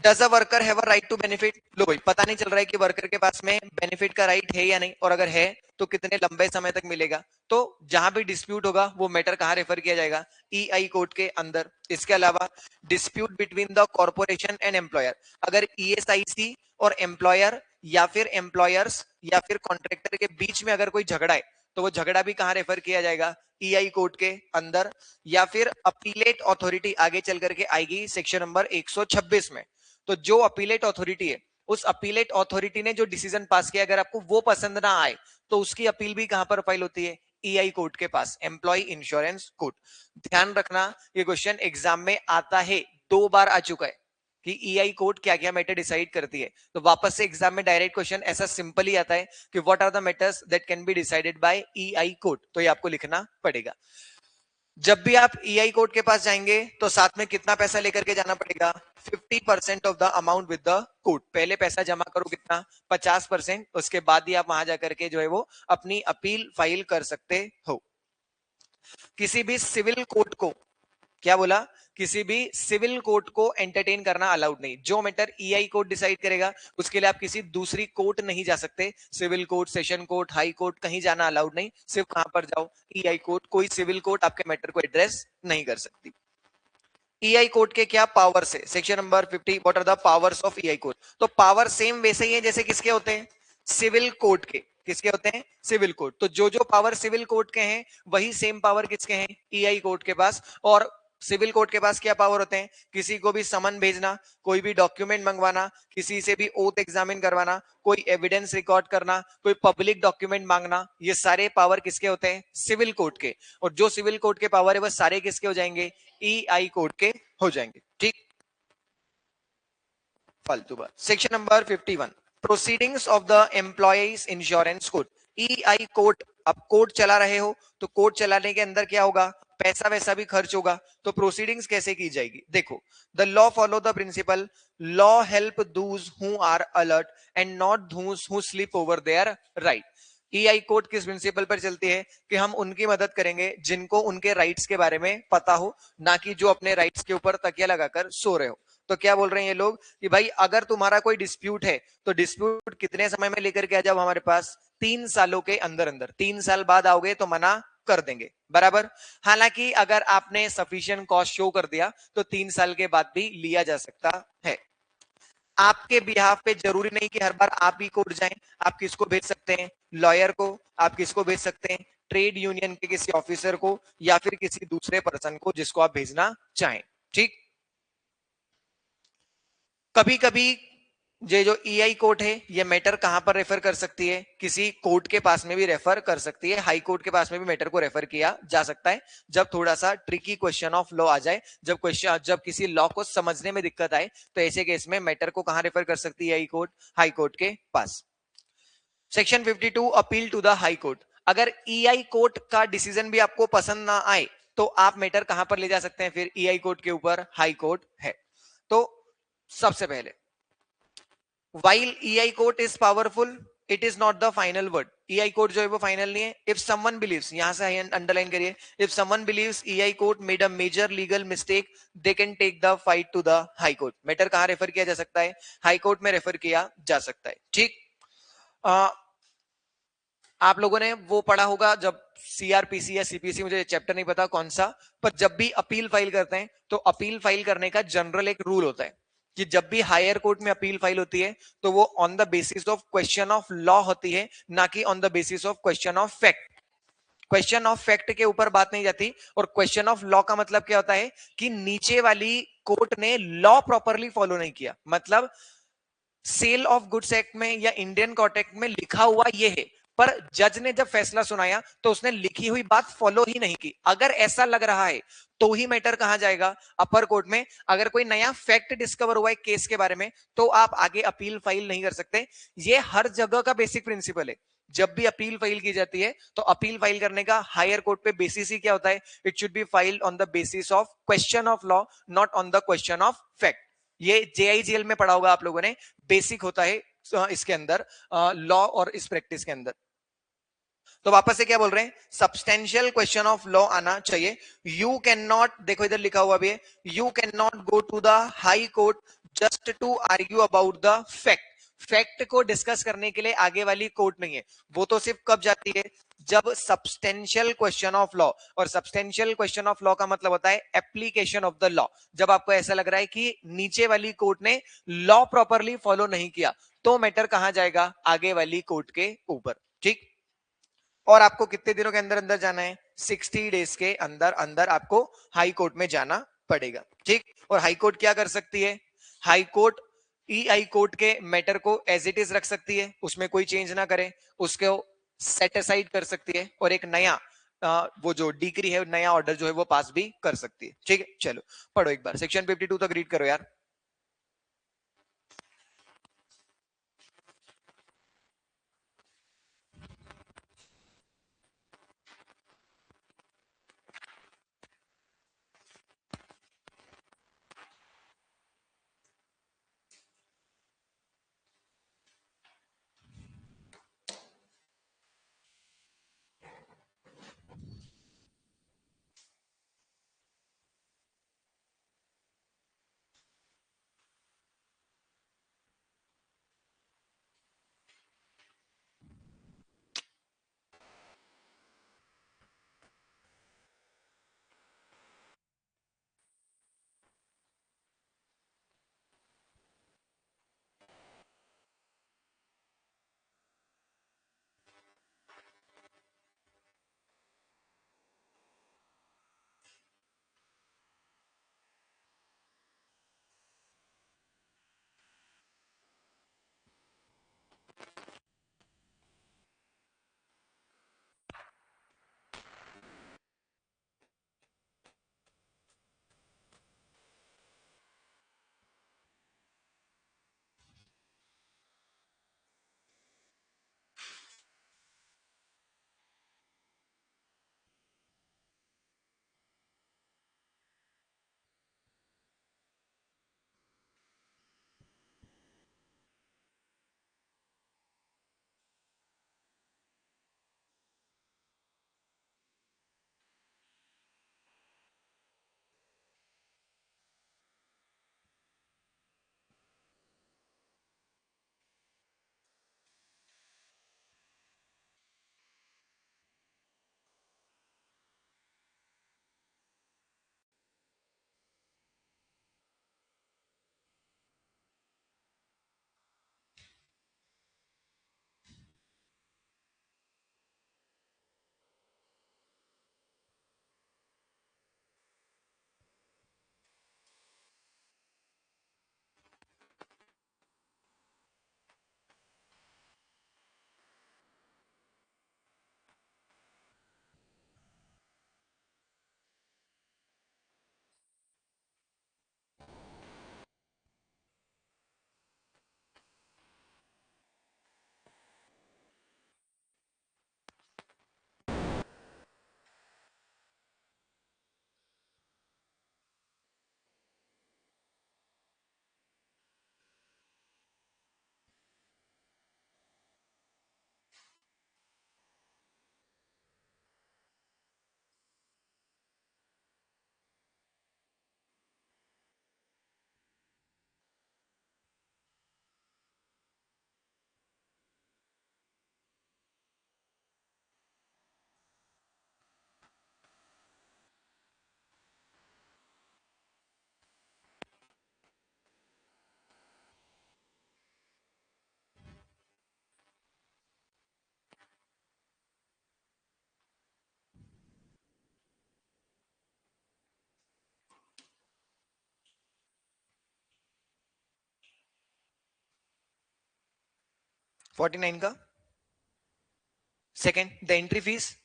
Does a worker have a right to benefit? लो भाई, पता नहीं चल रहा है कि वर्कर के पास में बेनिफिट का राइट है या नहीं, और अगर है तो कितने लंबे समय तक मिलेगा। तो जहां भी डिस्प्यूट होगा वो मैटर कहां रेफर किया जाएगा? ईआई कोड के अंदर। इसके अलावा dispute between the corporation and employer, अगर ईएसआईसी और एम्प्लॉयर या फिर एम्प्लॉयर्स या फिर कॉन्ट्रैक्टर के बीच में अगर कोई झगड़ा है, तो वो झगड़ा भी कहां रेफर किया जाएगा? ईआई कोड के अंदर। या फिर अपीलेट अथॉरिटी आगे चल करके आएगी सेक्शन नंबर 126 में। तो जो अपीलेट अथॉरिटी है, उस अपीलेट अथॉरिटी ने जो डिसीजन पास किया, अगर आपको वो पसंद ना आए, तो उसकी अपील भी कहां पर फाइल होती है? ईआई कोर्ट के पास, एम्प्लॉय इंश्योरेंस कोर्ट। ध्यान रखना, ये क्वेश्चन एग्जाम में आता है, 2 बार आ चुका है कि ईआई कोर्ट क्या क्या मैटर डिसाइड करती है। तो वापस से एग्जाम में डायरेक्ट क्वेश्चन ऐसा सिंपल ही आता है कि what are the matters that can be decided by EI court. तो ये आपको लिखना पड़ेगा। जब भी आप ईआई कोर्ट के पास जाएंगे तो साथ में कितना पैसा लेकर के जाना पड़ेगा? 50% of the amount with the court. पहले पैसा जमा करो कितना? 50%। उसके बाद ही आप वहां जाकर के जो है वो अपनी अपील फाइल कर सकते हो। किसी भी सिविल कोर्ट को, क्या बोला? किसी भी सिविल कोर्ट को एंटरटेन करना अलाउड नहीं। जो मैटर ईआई कोर्ट डिसाइड करेगा उसके लिए आप किसी दूसरी कोर्ट नहीं जा सकते। Civil court, session court, high court कहीं जाना अलाउड नहीं। सिर्फ कहां पर जाओ? EI court. कोई सिविल कोर्ट आपके मैटर को एड्रेस नहीं कर सकती। ईआई कोर्ट के क्या पावर्स है? Section number 50, what are the powers of EI court? तो पावर सेम वैसे ही है जैसे किसके होते हैं? सिविल कोर्ट के। किसके होते हैं? Civil court. तो जो जो पावर सिविल कोर्ट के हैं वही सेम पावर किसके हैं? ईआई कोर्ट के पास। और सिविल कोर्ट के पास क्या पावर होते हैं? किसी को भी समन भेजना, कोई भी डॉक्यूमेंट मंगवाना, किसी से भी ओथ एग्जामिन करवाना, कोई एविडेंस रिकॉर्ड करना, कोई पब्लिक डॉक्यूमेंट मांगना, ये सारे पावर किसके होते हैं? सिविल कोर्ट के। और जो सिविल कोर्ट के पावर है वह सारे किसके हो जाएंगे? ईआई कोर्ट के हो जाएंगे। ठीक, फालतू बात। Section number 51, proceedings of the employees insurance code. EI court, अब कोर्ट चला रहे हो तो कोर्ट चलाने के अंदर क्या होगा? पैसा वैसा भी खर्च होगा। तो प्रोसीडिंग्स कैसे की जाएगी? देखो, the law follow the principle law help those who are alert and not those who slip over their right. EI court किस प्रिंसिपल पर चलती है? कि हम उनकी मदद करेंगे जिनको उनके राइट्स के बारे में पता हो, ना कि जो अपने राइट्स के ऊपर तकिया लगाकर सो रहे हो। तो क्या बोल रहे हैं ये लोग कि भाई अगर तुम्हारा कोई डिस्प्यूट है तो डिस्प्यूट कितने समय में लेकर के आ जाओ हमारे पास? 3 सालों के अंदर अंदर। 3 साल बाद आओगे तो मना कर देंगे, बराबर। हालांकि अगर आपने सफिशिएंट कॉस्ट शो कर दिया तो 3 साल के बाद भी लिया जा सकता है। आपके बिहाफ पे जरूरी नहीं कि हर बार आप ही कोर्ट जाएं। आप किसको भेज सकते हैं? लॉयर को। आप किसको भेज सकते हैं? ट्रेड यूनियन के किसी ऑफिसर को, या फिर किसी दूसरे पर्सन को जिसको आप भेजना चाहें। ठीक। कभी कभी ये जो ईआई कोर्ट है ये मैटर कहां पर रेफर कर सकती है? किसी कोर्ट के पास में भी रेफर कर सकती है। हाई कोर्ट के पास में भी मैटर को रेफर किया जा सकता है जब थोड़ा सा ट्रिकी क्वेश्चन ऑफ लॉ आ जाए, जब किसी लॉ को समझने में दिक्कत आए, तो ऐसे केस में मैटर को कहां रेफर कर सकती है? हाई कोर्ट, हाई कोर्ट के पास। Section 52, appeal to the high court. अगर ईआई कोर्ट का डिसीजन भी आपको पसंद ना आए तो आप मैटर कहां पर ले जा सकते हैं? फिर ईआई कोर्ट के ऊपर हाई कोर्ट है। तो सबसे पहले, while EI court is powerful, it is not the final word. EI court जो है वो फाइनल नहीं है. इफ समवन बिलीव्स, यहां से अंडरलाइन करिए, if someone believes EI court made a major legal mistake they can take the fight to the high court. Matter कहां रेफर किया जा सकता है? हाई कोर्ट में रेफर किया जा सकता है. ठीक. आप लोगों ने वो पढ़ा होगा जब सीआरपीसी या सीपीसी, मुझे चैप्टर नहीं पता कौन सा, पर जब भी अपील फाइल करते हैं तो अपील फाइल करने का जनरल एक रूल होता है कि जब भी हायर कोर्ट में अपील फाइल होती है तो वो on the basis of question of law होती है, ना कि on the basis of question of fact. Question of fact के ऊपर बात नहीं जाती. और क्वेश्चन ऑफ लॉ का मतलब क्या होता है कि नीचे वाली कोर्ट ने लॉ प्रॉपरली फॉलो नहीं किया. मतलब सेल ऑफ गुड्स एक्ट में या इंडियन कॉर्ट एक्ट में लिखा हुआ ये है, पर जज ने जब फैसला सुनाया तो उसने लिखी हुई बात फॉलो ही नहीं की. अगर ऐसा लग रहा है तो ही मैटर कहां जाएगा? अपर कोर्ट में. अगर कोई नया फैक्ट डिस्कवर हुआ है केस के बारे में तो आप आगे अपील फाइल नहीं कर सकते. ये हर जगह का बेसिक प्रिंसिपल है. जब भी अपील फाइल की जाती है तो अपील फाइल करने का हायर कोर्ट पे बेसिस ही क्या होता है? It should be filed on the basis of question of law, not on the question of fact. ये जेआईजीएल में पढ़ा होगा आप लोगों ने, बेसिक होता है इसके अंदर, लॉ और इस प्रैक्टिस के अंदर. तो वापस से क्या बोल रहे हैं? सब्सटेंशियल क्वेश्चन ऑफ लॉ आना चाहिए. यू कैन नॉट, देखो इधर लिखा हुआ भी है, you can not go to the high court just to argue about the fact. Fact को डिस्कस करने के लिए आगे वाली कोर्ट नहीं है. वो तो सिर्फ कब जाती है? जब सब्सटेंशियल क्वेश्चन ऑफ लॉ, और सब्सटेंशियल क्वेश्चन ऑफ लॉ का मतलब होता है एप्लीकेशन ऑफ द लॉ. जब आपको ऐसा लग रहा है कि नीचे वाली कोर्ट ने लॉ प्रॉपरली फॉलो नहीं किया तो मैटर कहां जाएगा? आगे वाली कोर्ट के ऊपर. ठीक. और आपको कितने दिनों के अंदर अंदर जाना है? 60 डेज के अंदर अंदर आपको हाई कोर्ट में जाना पड़ेगा. ठीक. और हाई कोर्ट क्या कर सकती है? हाई कोर्ट ई आई कोर्ट के मैटर को एज इट इज रख सकती है, उसमें कोई चेंज ना करे, उसको सेट असाइड कर सकती है और एक नया वो जो डिक्री है, नया ऑर्डर जो है वो पास भी कर सकती है. ठीक है. चलो पढ़ो एक बार सेक्शन 52 तक रीड करो यार. 49 का सेकंड, द एंट्री फीस।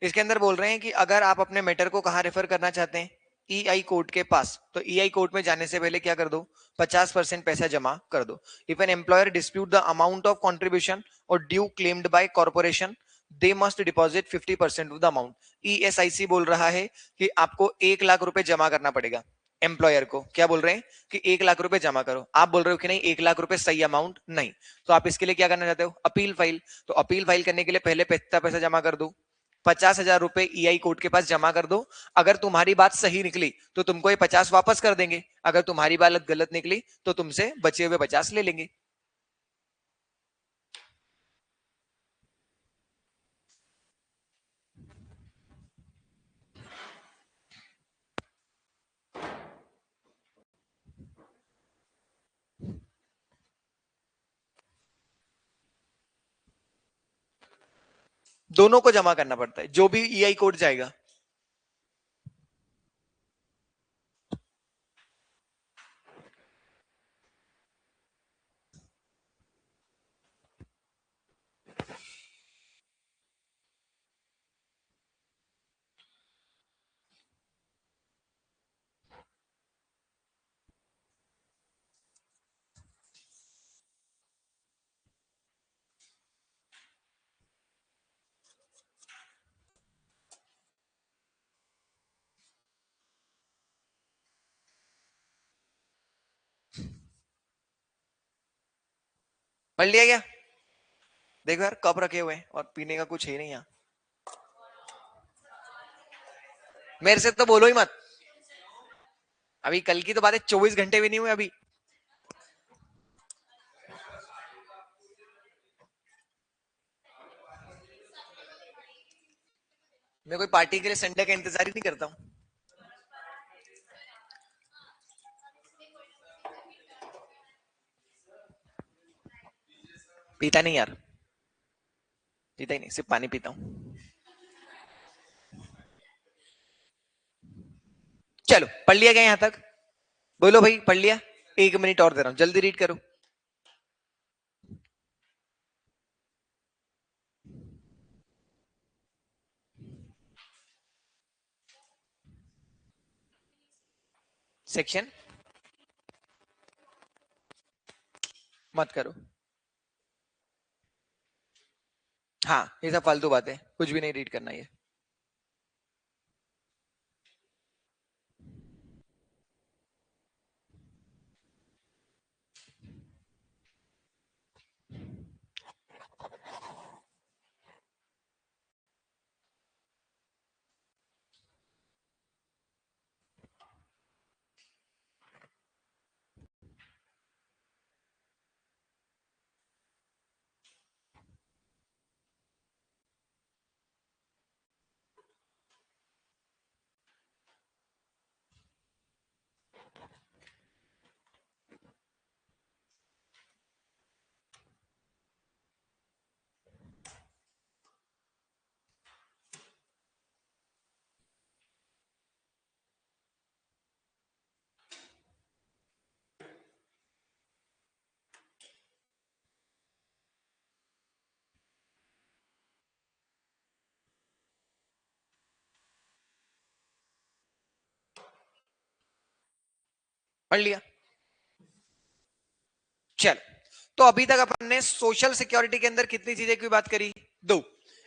इसके अंदर बोल रहे हैं कि अगर आप अपने मैटर को कहां रेफर करना चाहते हैं, ईआई कोर्ट के पास, तो ईआई कोर्ट में जाने से पहले क्या कर दो, 50% पैसा जमा कर दो। If an employer dispute the amount of contribution और due claimed by corporation, they must deposit 50% of the amount. ESIC बोल रहा है कि आपको 1 लाख रुपए जमा करना पड़ेगा। एम्प्लॉयर को क्या बोल रहे हैं कि 1 लाख रुपए जमा करो। आप बोल रहे हो कि नहीं 1 लाख रुपए सही अमाउंट नहीं, तो आप इसके लिए क्या करना चाहते हो, अपील फाइल। तो अपील फाइल करने के लिए पहले कितना पैसा जमा कर दो, 50,000 रुपए ईआई कोर्ट के पास जमा कर दो। अगर तुम्हारी बात सही निकली तो तुमको ये 50 वापस कर देंगे, अगर तुम्हारी बात गलत निकली तो तुमसे बचे हुए 50 ले लेंगे। दोनों को जमा करना पड़ता है, जो भी ईआई कोर्ट जाएगा। पढ़ लिया क्या? देखो यार कप रखे हुए हैं और पीने का कुछ है नहीं यहाँ। मेरे से तो बोलो ही मत। अभी कल की तो बात है, 24 घंटे भी नहीं हुए अभी। मैं कोई पार्टी के लिए संडे का इंतजार ही नहीं करता हूँ। पीता नहीं यार, पीता ही नहीं, सिर्फ पानी पीता हूँ। चलो पढ़ लिया गया यहाँ तक? बोलो भाई पढ़ लिया? 1 मिनट और दे रहा हूँ, जल्दी रीड करो। सेक्शन मत करो। हाँ ये सब फालतू बात है, कुछ भी नहीं रीड करना ये। पढ़ लिया? चल, तो अभी तक अपन ने सोशल सिक्योरिटी के अंदर कितनी चीजें की बात करी? दो।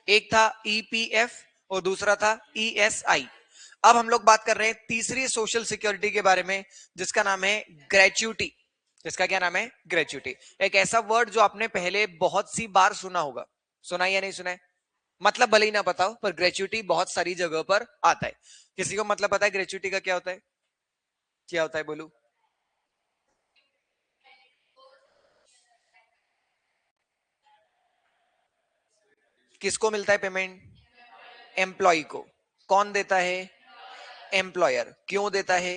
एक था ईपीएफ और दूसरा था ईएसआई। अब हम लोग बात कर रहे हैं तीसरी सोशल सिक्योरिटी के बारे में, जिसका नाम है ग्रेच्युटी। जिसका क्या नाम है? ग्रेच्युटी। एक ऐसा वर्ड जो आपने पहले बहुत सी बार सुना होगा। सुना है या नहीं सुना है? मतलब भले ही ना पता हो, पर ग्रेच्युटी बहुत सारी जगह पर आता है। किसी को मतलब पता है ग्रेच्युटी का क्या होता है? क्या होता है बोलू? किसको मिलता है पेमेंट? एम्प्लॉय को। कौन देता है? एम्प्लॉयर। क्यों देता है?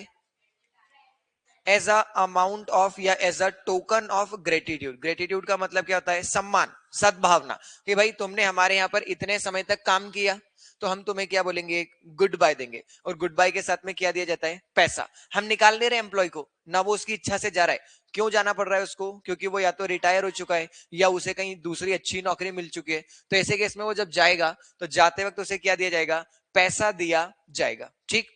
एज अ अमाउंट ऑफ या as a token of gratitude. Gratitude का मतलब क्या होता है? सम्मान, सद्भावना, कि भाई तुमने हमारे यहाँ पर इतने समय तक काम किया तो हम तुम्हें क्या बोलेंगे? गुड बाय देंगे। और गुड बाय के साथ में क्या दिया जाता है? पैसा। हम निकाल नहीं रहे एम्प्लॉय को, ना वो उसकी इच्छा से जा रहा है। क्यों जाना पड़ रहा है उसको? क्योंकि वो या तो रिटायर हो चुका है या उसे कहीं दूसरी अच्छी नौकरी मिल चुकी है। तो ऐसे केस में वो जब जाएगा तो जाते वक्त उसे क्या दिया जाएगा? पैसा दिया जाएगा। ठीक,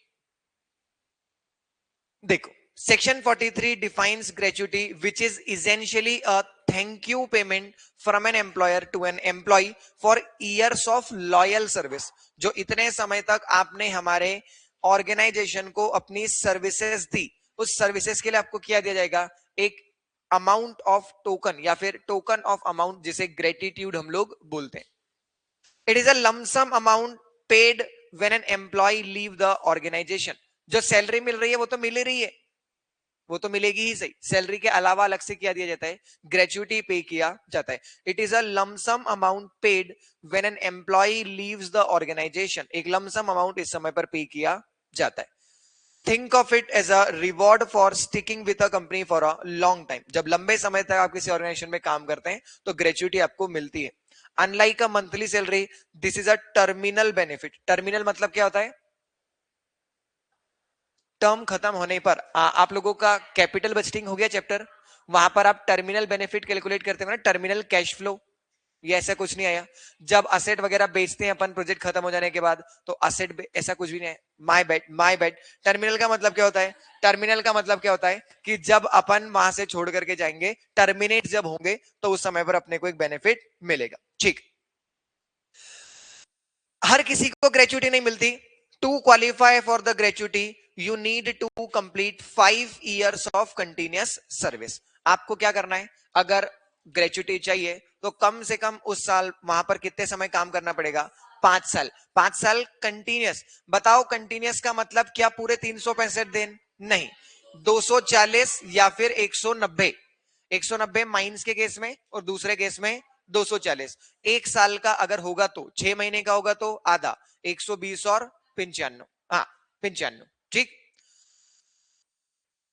देखो, section 43 defines gratuity which is essentially a thank you payment from an employer to an employee for years of loyal service. जो इतने समय तक आपने हमारे ऑर्गेनाइजेशन को अपनी सर्विसेज दी, उस सर्विसेज के लिए आपको क्या दिया जाएगा? एक अमाउंट ऑफ टोकन या फिर टोकन ऑफ अमाउंट, जिसे ग्रेटिट्यूड हम लोग बोलते हैं। It is a lump sum amount paid when an employee leave the organisation. जो सैलरी मिल रही है वो तो मिल ही रही है, वो तो मिलेगी ही सही। सैलरी के अलावा अलग से क्या दिया जाता है? ग्रेच्युटी पे किया जाता है। It is a lump sum amount paid when an employee leaves the organisation. एक लमसम अमाउंट इस समय पर पे किया जाता है। Think of it as a reward for sticking with a company for a long time. जब लंबे समय तक आप किसी ऑर्गेनाइजेशन में काम करते हैं तो ग्रेच्युटी आपको मिलती है। Unlike a monthly salary, this is a terminal benefit. Terminal मतलब क्या होता है? टर्म खत्म होने पर आप लोगों का कैपिटल बजटिंग हो गया चैप्टर, वहां पर आप टर्मिनल बेनिफिट कैलकुलेट करते हो ना, टर्मिनल कैश फ्लो। ये ऐसा कुछ नहीं आया। जब असेट वगैरह बेचते हैं अपन प्रोजेक्ट खत्म हो जाने के बाद, तो असेट ऐसा कुछ भी नहीं है। My bad, my bad. Terminal का मतलब क्या होता है? टर्मिनल का मतलब क्या होता है कि जब अपन वहां से छोड़ करके जाएंगे, टर्मिनेट जब होंगे, तो उस समय पर अपने को एक बेनिफिट मिलेगा। ठीक, हर किसी को ग्रेच्युटी नहीं मिलती। To qualify for the gratuity you need to complete 5 years of continuous service. आपको क्या करना है? अगर ग्रेच्युटी चाहिए तो कम से कम उस साल वहां पर कितने समय काम करना पड़ेगा? 5 साल। 5 साल कंटिन्यूअस। बताओ, कंटिन्यूअस का मतलब क्या? पूरे 365 दिन नहीं, 240 या फिर 190। 190 माइंस के केस में और दूसरे केस में 240। एक साल का अगर होगा तो 6 महीने का होगा तो आधा, 120 और 95। हाँ, 95। ठीक,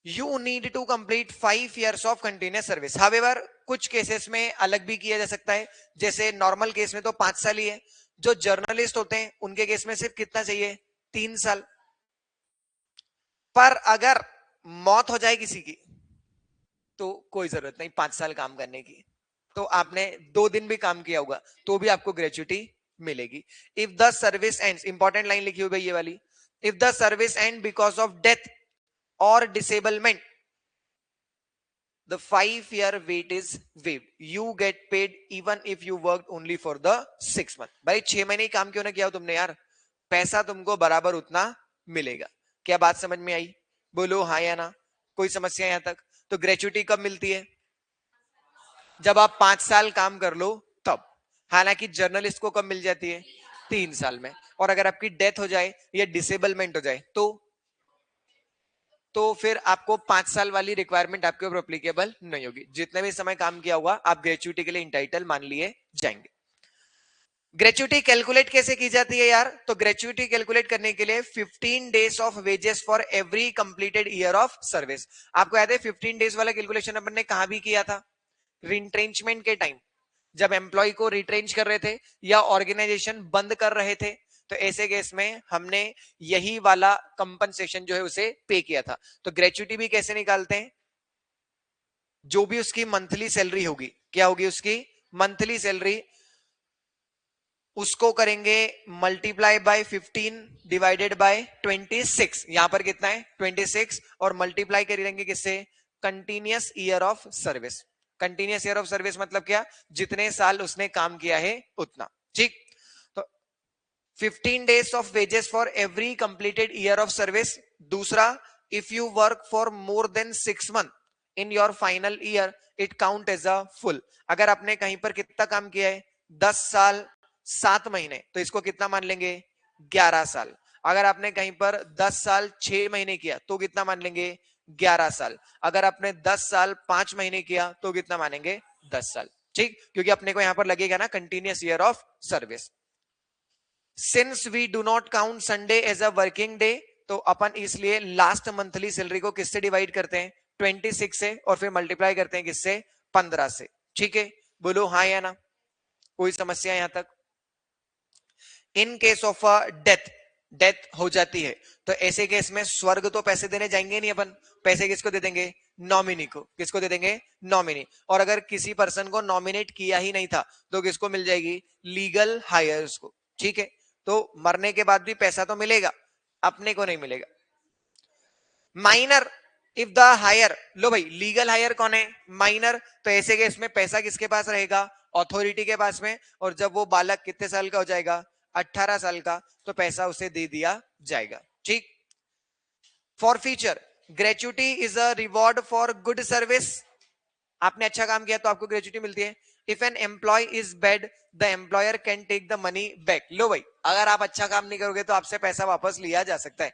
you need to complete 5 years of continuous service. However कुछ केसेस में अलग भी किया जा सकता है। जैसे नॉर्मल केस में तो 5 साल ही है। जो जर्नलिस्ट होते हैं उनके केस में सिर्फ कितना चाहिए? 3 साल। पर अगर मौत हो जाए किसी की तो कोई जरूरत नहीं 5 साल काम करने की। तो आपने 2 दिन भी काम किया होगा तो भी आपको ग्रेच्युटी मिलेगी। If the service ends, important line लिखी हुई है ये वाली, if the service and because of death और disablement, the 5 year wait is waived. You get paid even if you worked only for the 6 month. भाई 6 महीने ही काम क्यों ना किया हो तुमने यार, पैसा तुमको बराबर उतना मिलेगा। क्या बात समझ में आई? बोलो हाँ या ना। कोई समस्या यहां तक? तो ग्रेच्युटी कब मिलती है? जब आप 5 साल काम कर लो तब। हालांकि जर्नलिस्ट को कब मिल जाती है? 3 साल में। और अगर आपकी डेथ हो जाए या डिसेबलमेंट हो जाए तो फिर आपको 5 साल वाली रिक्वायरमेंट आपके ऊपर एप्लीकेबल नहीं होगी। जितने भी समय काम किया हुआ आप ग्रेच्युटी के लिए इंटाइटल मान लिए जाएंगे। ग्रेच्युटी कैलकुलेट कैसे की जाती है यार? तो ग्रेच्युटी कैलकुलेट करने के लिए 15 days of wages for every completed year of service. आपको याद है 15 डेज वाला कैलकुलेशन अपन ने कहां भी किया था? रिट्रेंचमेंट के टाइम, जब एम्प्लॉय को रिट्रेंच कर रहे थे या ऑर्गेनाइजेशन बंद कर रहे थे, तो ऐसे केस में हमने यही वाला कंपनसेशन जो है उसे पे किया था। तो ग्रेच्युटी भी कैसे निकालते हैं? जो भी उसकी मंथली सैलरी होगी, क्या होगी उसकी? मंथली सैलरी, उसको करेंगे मल्टीप्लाई बाय 15 डिवाइडेड बाय 26। यहां पर कितना है? 26। और मल्टीप्लाई करेंगे किससे? Continuous year of service. Continuous year of service मतलब क्या? जितने साल उसने काम किया है उतना। ठीक, तो 15 days of wages for every completed year of service. दूसरा, if you work for more than 6 month in your final year, it count as a full. अगर आपने कहीं पर कितना काम किया है? 10 साल 7 महीने, तो इसको कितना मान लेंगे? 11 साल। अगर आपने कहीं पर 10 साल 6 महीने किया तो कितना मान लेंगे? 11 साल। अगर आपने 10 साल 5 महीने किया तो कितना मानेंगे? 10 साल। ठीक, क्योंकि अपने को यहां पर लगेगा ना continuous year of service. Since we do not count Sunday as a working day, तो अपन इसलिए लास्ट मंथली सैलरी को किससे डिवाइड करते हैं? 26 से और फिर मल्टीप्लाई करते हैं किससे, 15 से। ठीक है, बोलो हाँ या ना, कोई समस्या यहां तक? In case of death, death हो जाती है तो ऐसे केस में स्वर्ग तो पैसे देने जाएंगे नहीं अपन, पैसे किसको दे देंगे, नॉमिनी को। किसको दे देंगे, नॉमिनी। और अगर किसी पर्सन को नॉमिनेट किया ही नहीं था तो किसको मिल जाएगी, लीगल हायर्स को। ठीक है, तो मरने के बाद भी पैसा तो मिलेगा, अपने को नहीं मिलेगा। माइनर, इफ द हायर, लो भाई लीगल हायर कौन है, माइनर, तो ऐसे केस में पैसा किसके पास रहेगा, अथॉरिटी के पास में। और जब वो बालक कितने साल का हो जाएगा, 18 साल का, तो पैसा उसे दे दिया जाएगा। ठीक। For future, gratuity is a reward for good service. आपने अच्छा काम किया तो आपको ग्रेचुटी मिलती है। If an employ is bad, the employer can take the money back. लो भाई, अगर आप अच्छा काम नहीं करोगे तो आपसे पैसा वापस लिया जा सकता है।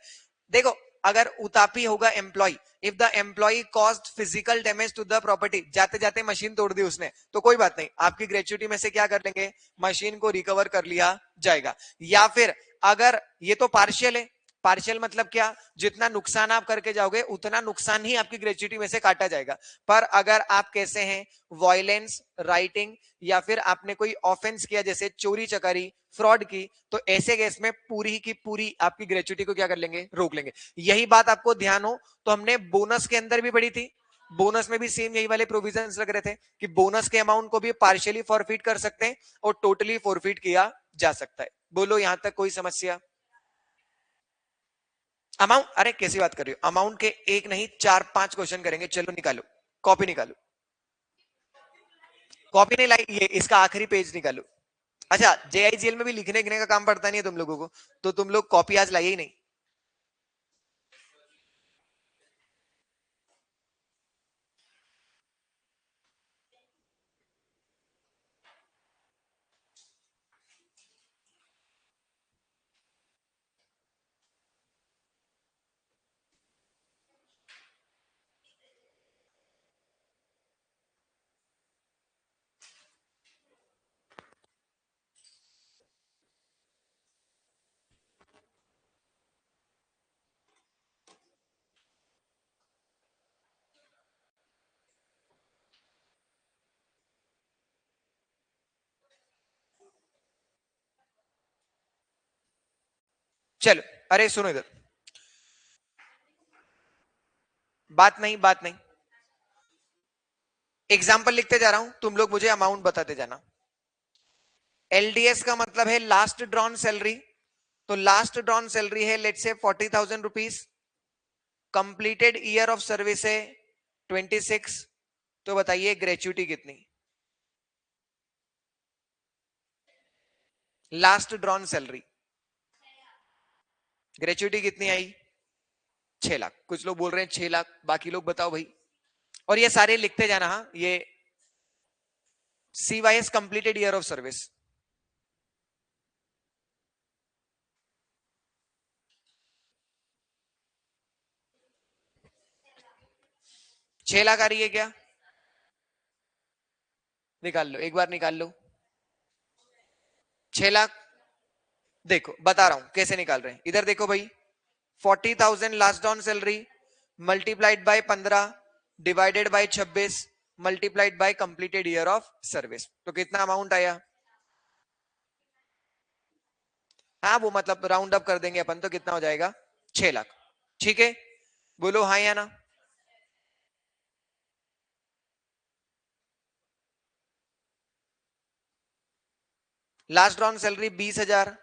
देखो, अगर उतापी होगा employee, if the employee caused physical damage to the property, जाते जाते मशीन तोड़ दी उसने, तो कोई बात नहीं, आपकी ग्रेचुटी में से क्या कर लेंगे, मशीन को रिकवर कर लिया जाएगा। या फिर अगर ये तो पार्शियल है, पार्शियल मतलब क्या, जितना नुकसान आप करके जाओगे उतना नुकसान ही आपकी ग्रेचुटी में से काटा जाएगा। पर अगर आप कैसे हैं, वायलेंस, राइटिंग, या फिर आपने कोई ऑफेंस किया जैसे चोरी चकारी, फ्रॉड की, तो ऐसे केस में पूरी की पूरी आपकी ग्रेचुटी को क्या कर लेंगे, रोक लेंगे। यही बात आपको ध्यान हो तो हमने बोनस के अंदर भी पढ़ी थी, बोनस में भी सेम यही वाले प्रोविजंस लग रहे थे कि बोनस के अमाउंट को भी पार्शियली फॉरफिट कर सकते हैं और टोटली फॉरफिट किया जा सकता है। बोलो यहां तक कोई समस्या? अमाउंट, अरे कैसी बात कर रही हो, अमाउंट के एक नहीं 4-5 क्वेश्चन करेंगे, चलो निकालो, कॉपी निकालो। कॉपी नहीं लाई, ये इसका आखिरी पेज निकालो। अच्छा, जेआईजीएल में भी लिखने लिखने का काम पड़ता नहीं है तुम लोगों को, तो तुम लोग कॉपी आज लाइए ही नहीं। चलो, अरे सुनो इधर, बात नहीं, बात नहीं, एग्जाम्पल लिखते जा रहा हूं, तुम लोग मुझे अमाउंट बताते जाना। एलडीएस का मतलब है लास्ट ड्रॉन सैलरी, तो लास्ट ड्रॉन सैलरी है लेट से 40,000 rupees, completed year of service है 26, तो बताइए ग्रेचुटी कितनी, लास्ट ड्रॉन सैलरी, ग्रेचुटी कितनी आई, 6 लाख। कुछ लोग बोल रहे हैं 6 लाख, बाकी लोग बताओ भाई। और ये सारे लिखते जाना, हाँ, ये CYS completed year of service, 6 lakh आ रही है क्या, निकाल लो, एक बार निकाल लो। 6 लाख, देखो बता रहा हूं कैसे निकाल रहे हैं, इधर देखो भाई, 40,000 last on salary multiplied by 15 divided by 26 multiplied by completed year of service, तो कितना अमाउंट आया? हाँ, वो मतलब राउंड अप कर देंगे अपन, तो कितना हो जाएगा, 6 लाख। ठीक है, बोलो हाँ या ना। Last on salary 20,000,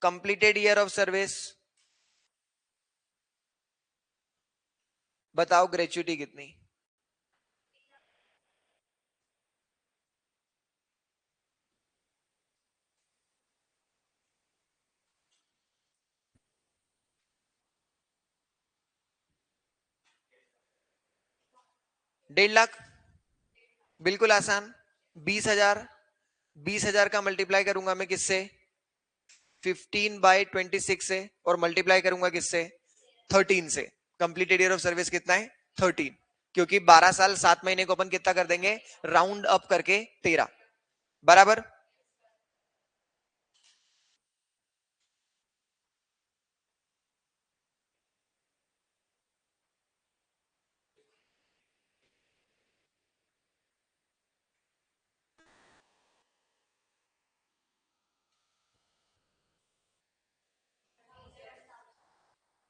completed year of service, बताओ ग्रेचुटी कितनी? 1.5 लाख, बिल्कुल आसान। 20,000, 20,000 का मल्टीप्लाई करूंगा मैं किससे, 15/26 से, और मल्टीप्लाई करूंगा किससे, 13 से। कंप्लीटेड ईयर ऑफ सर्विस कितना है, 13, क्योंकि 12 साल 7 महीने को अपन कितना कर देंगे, राउंड अप करके 13, बराबर।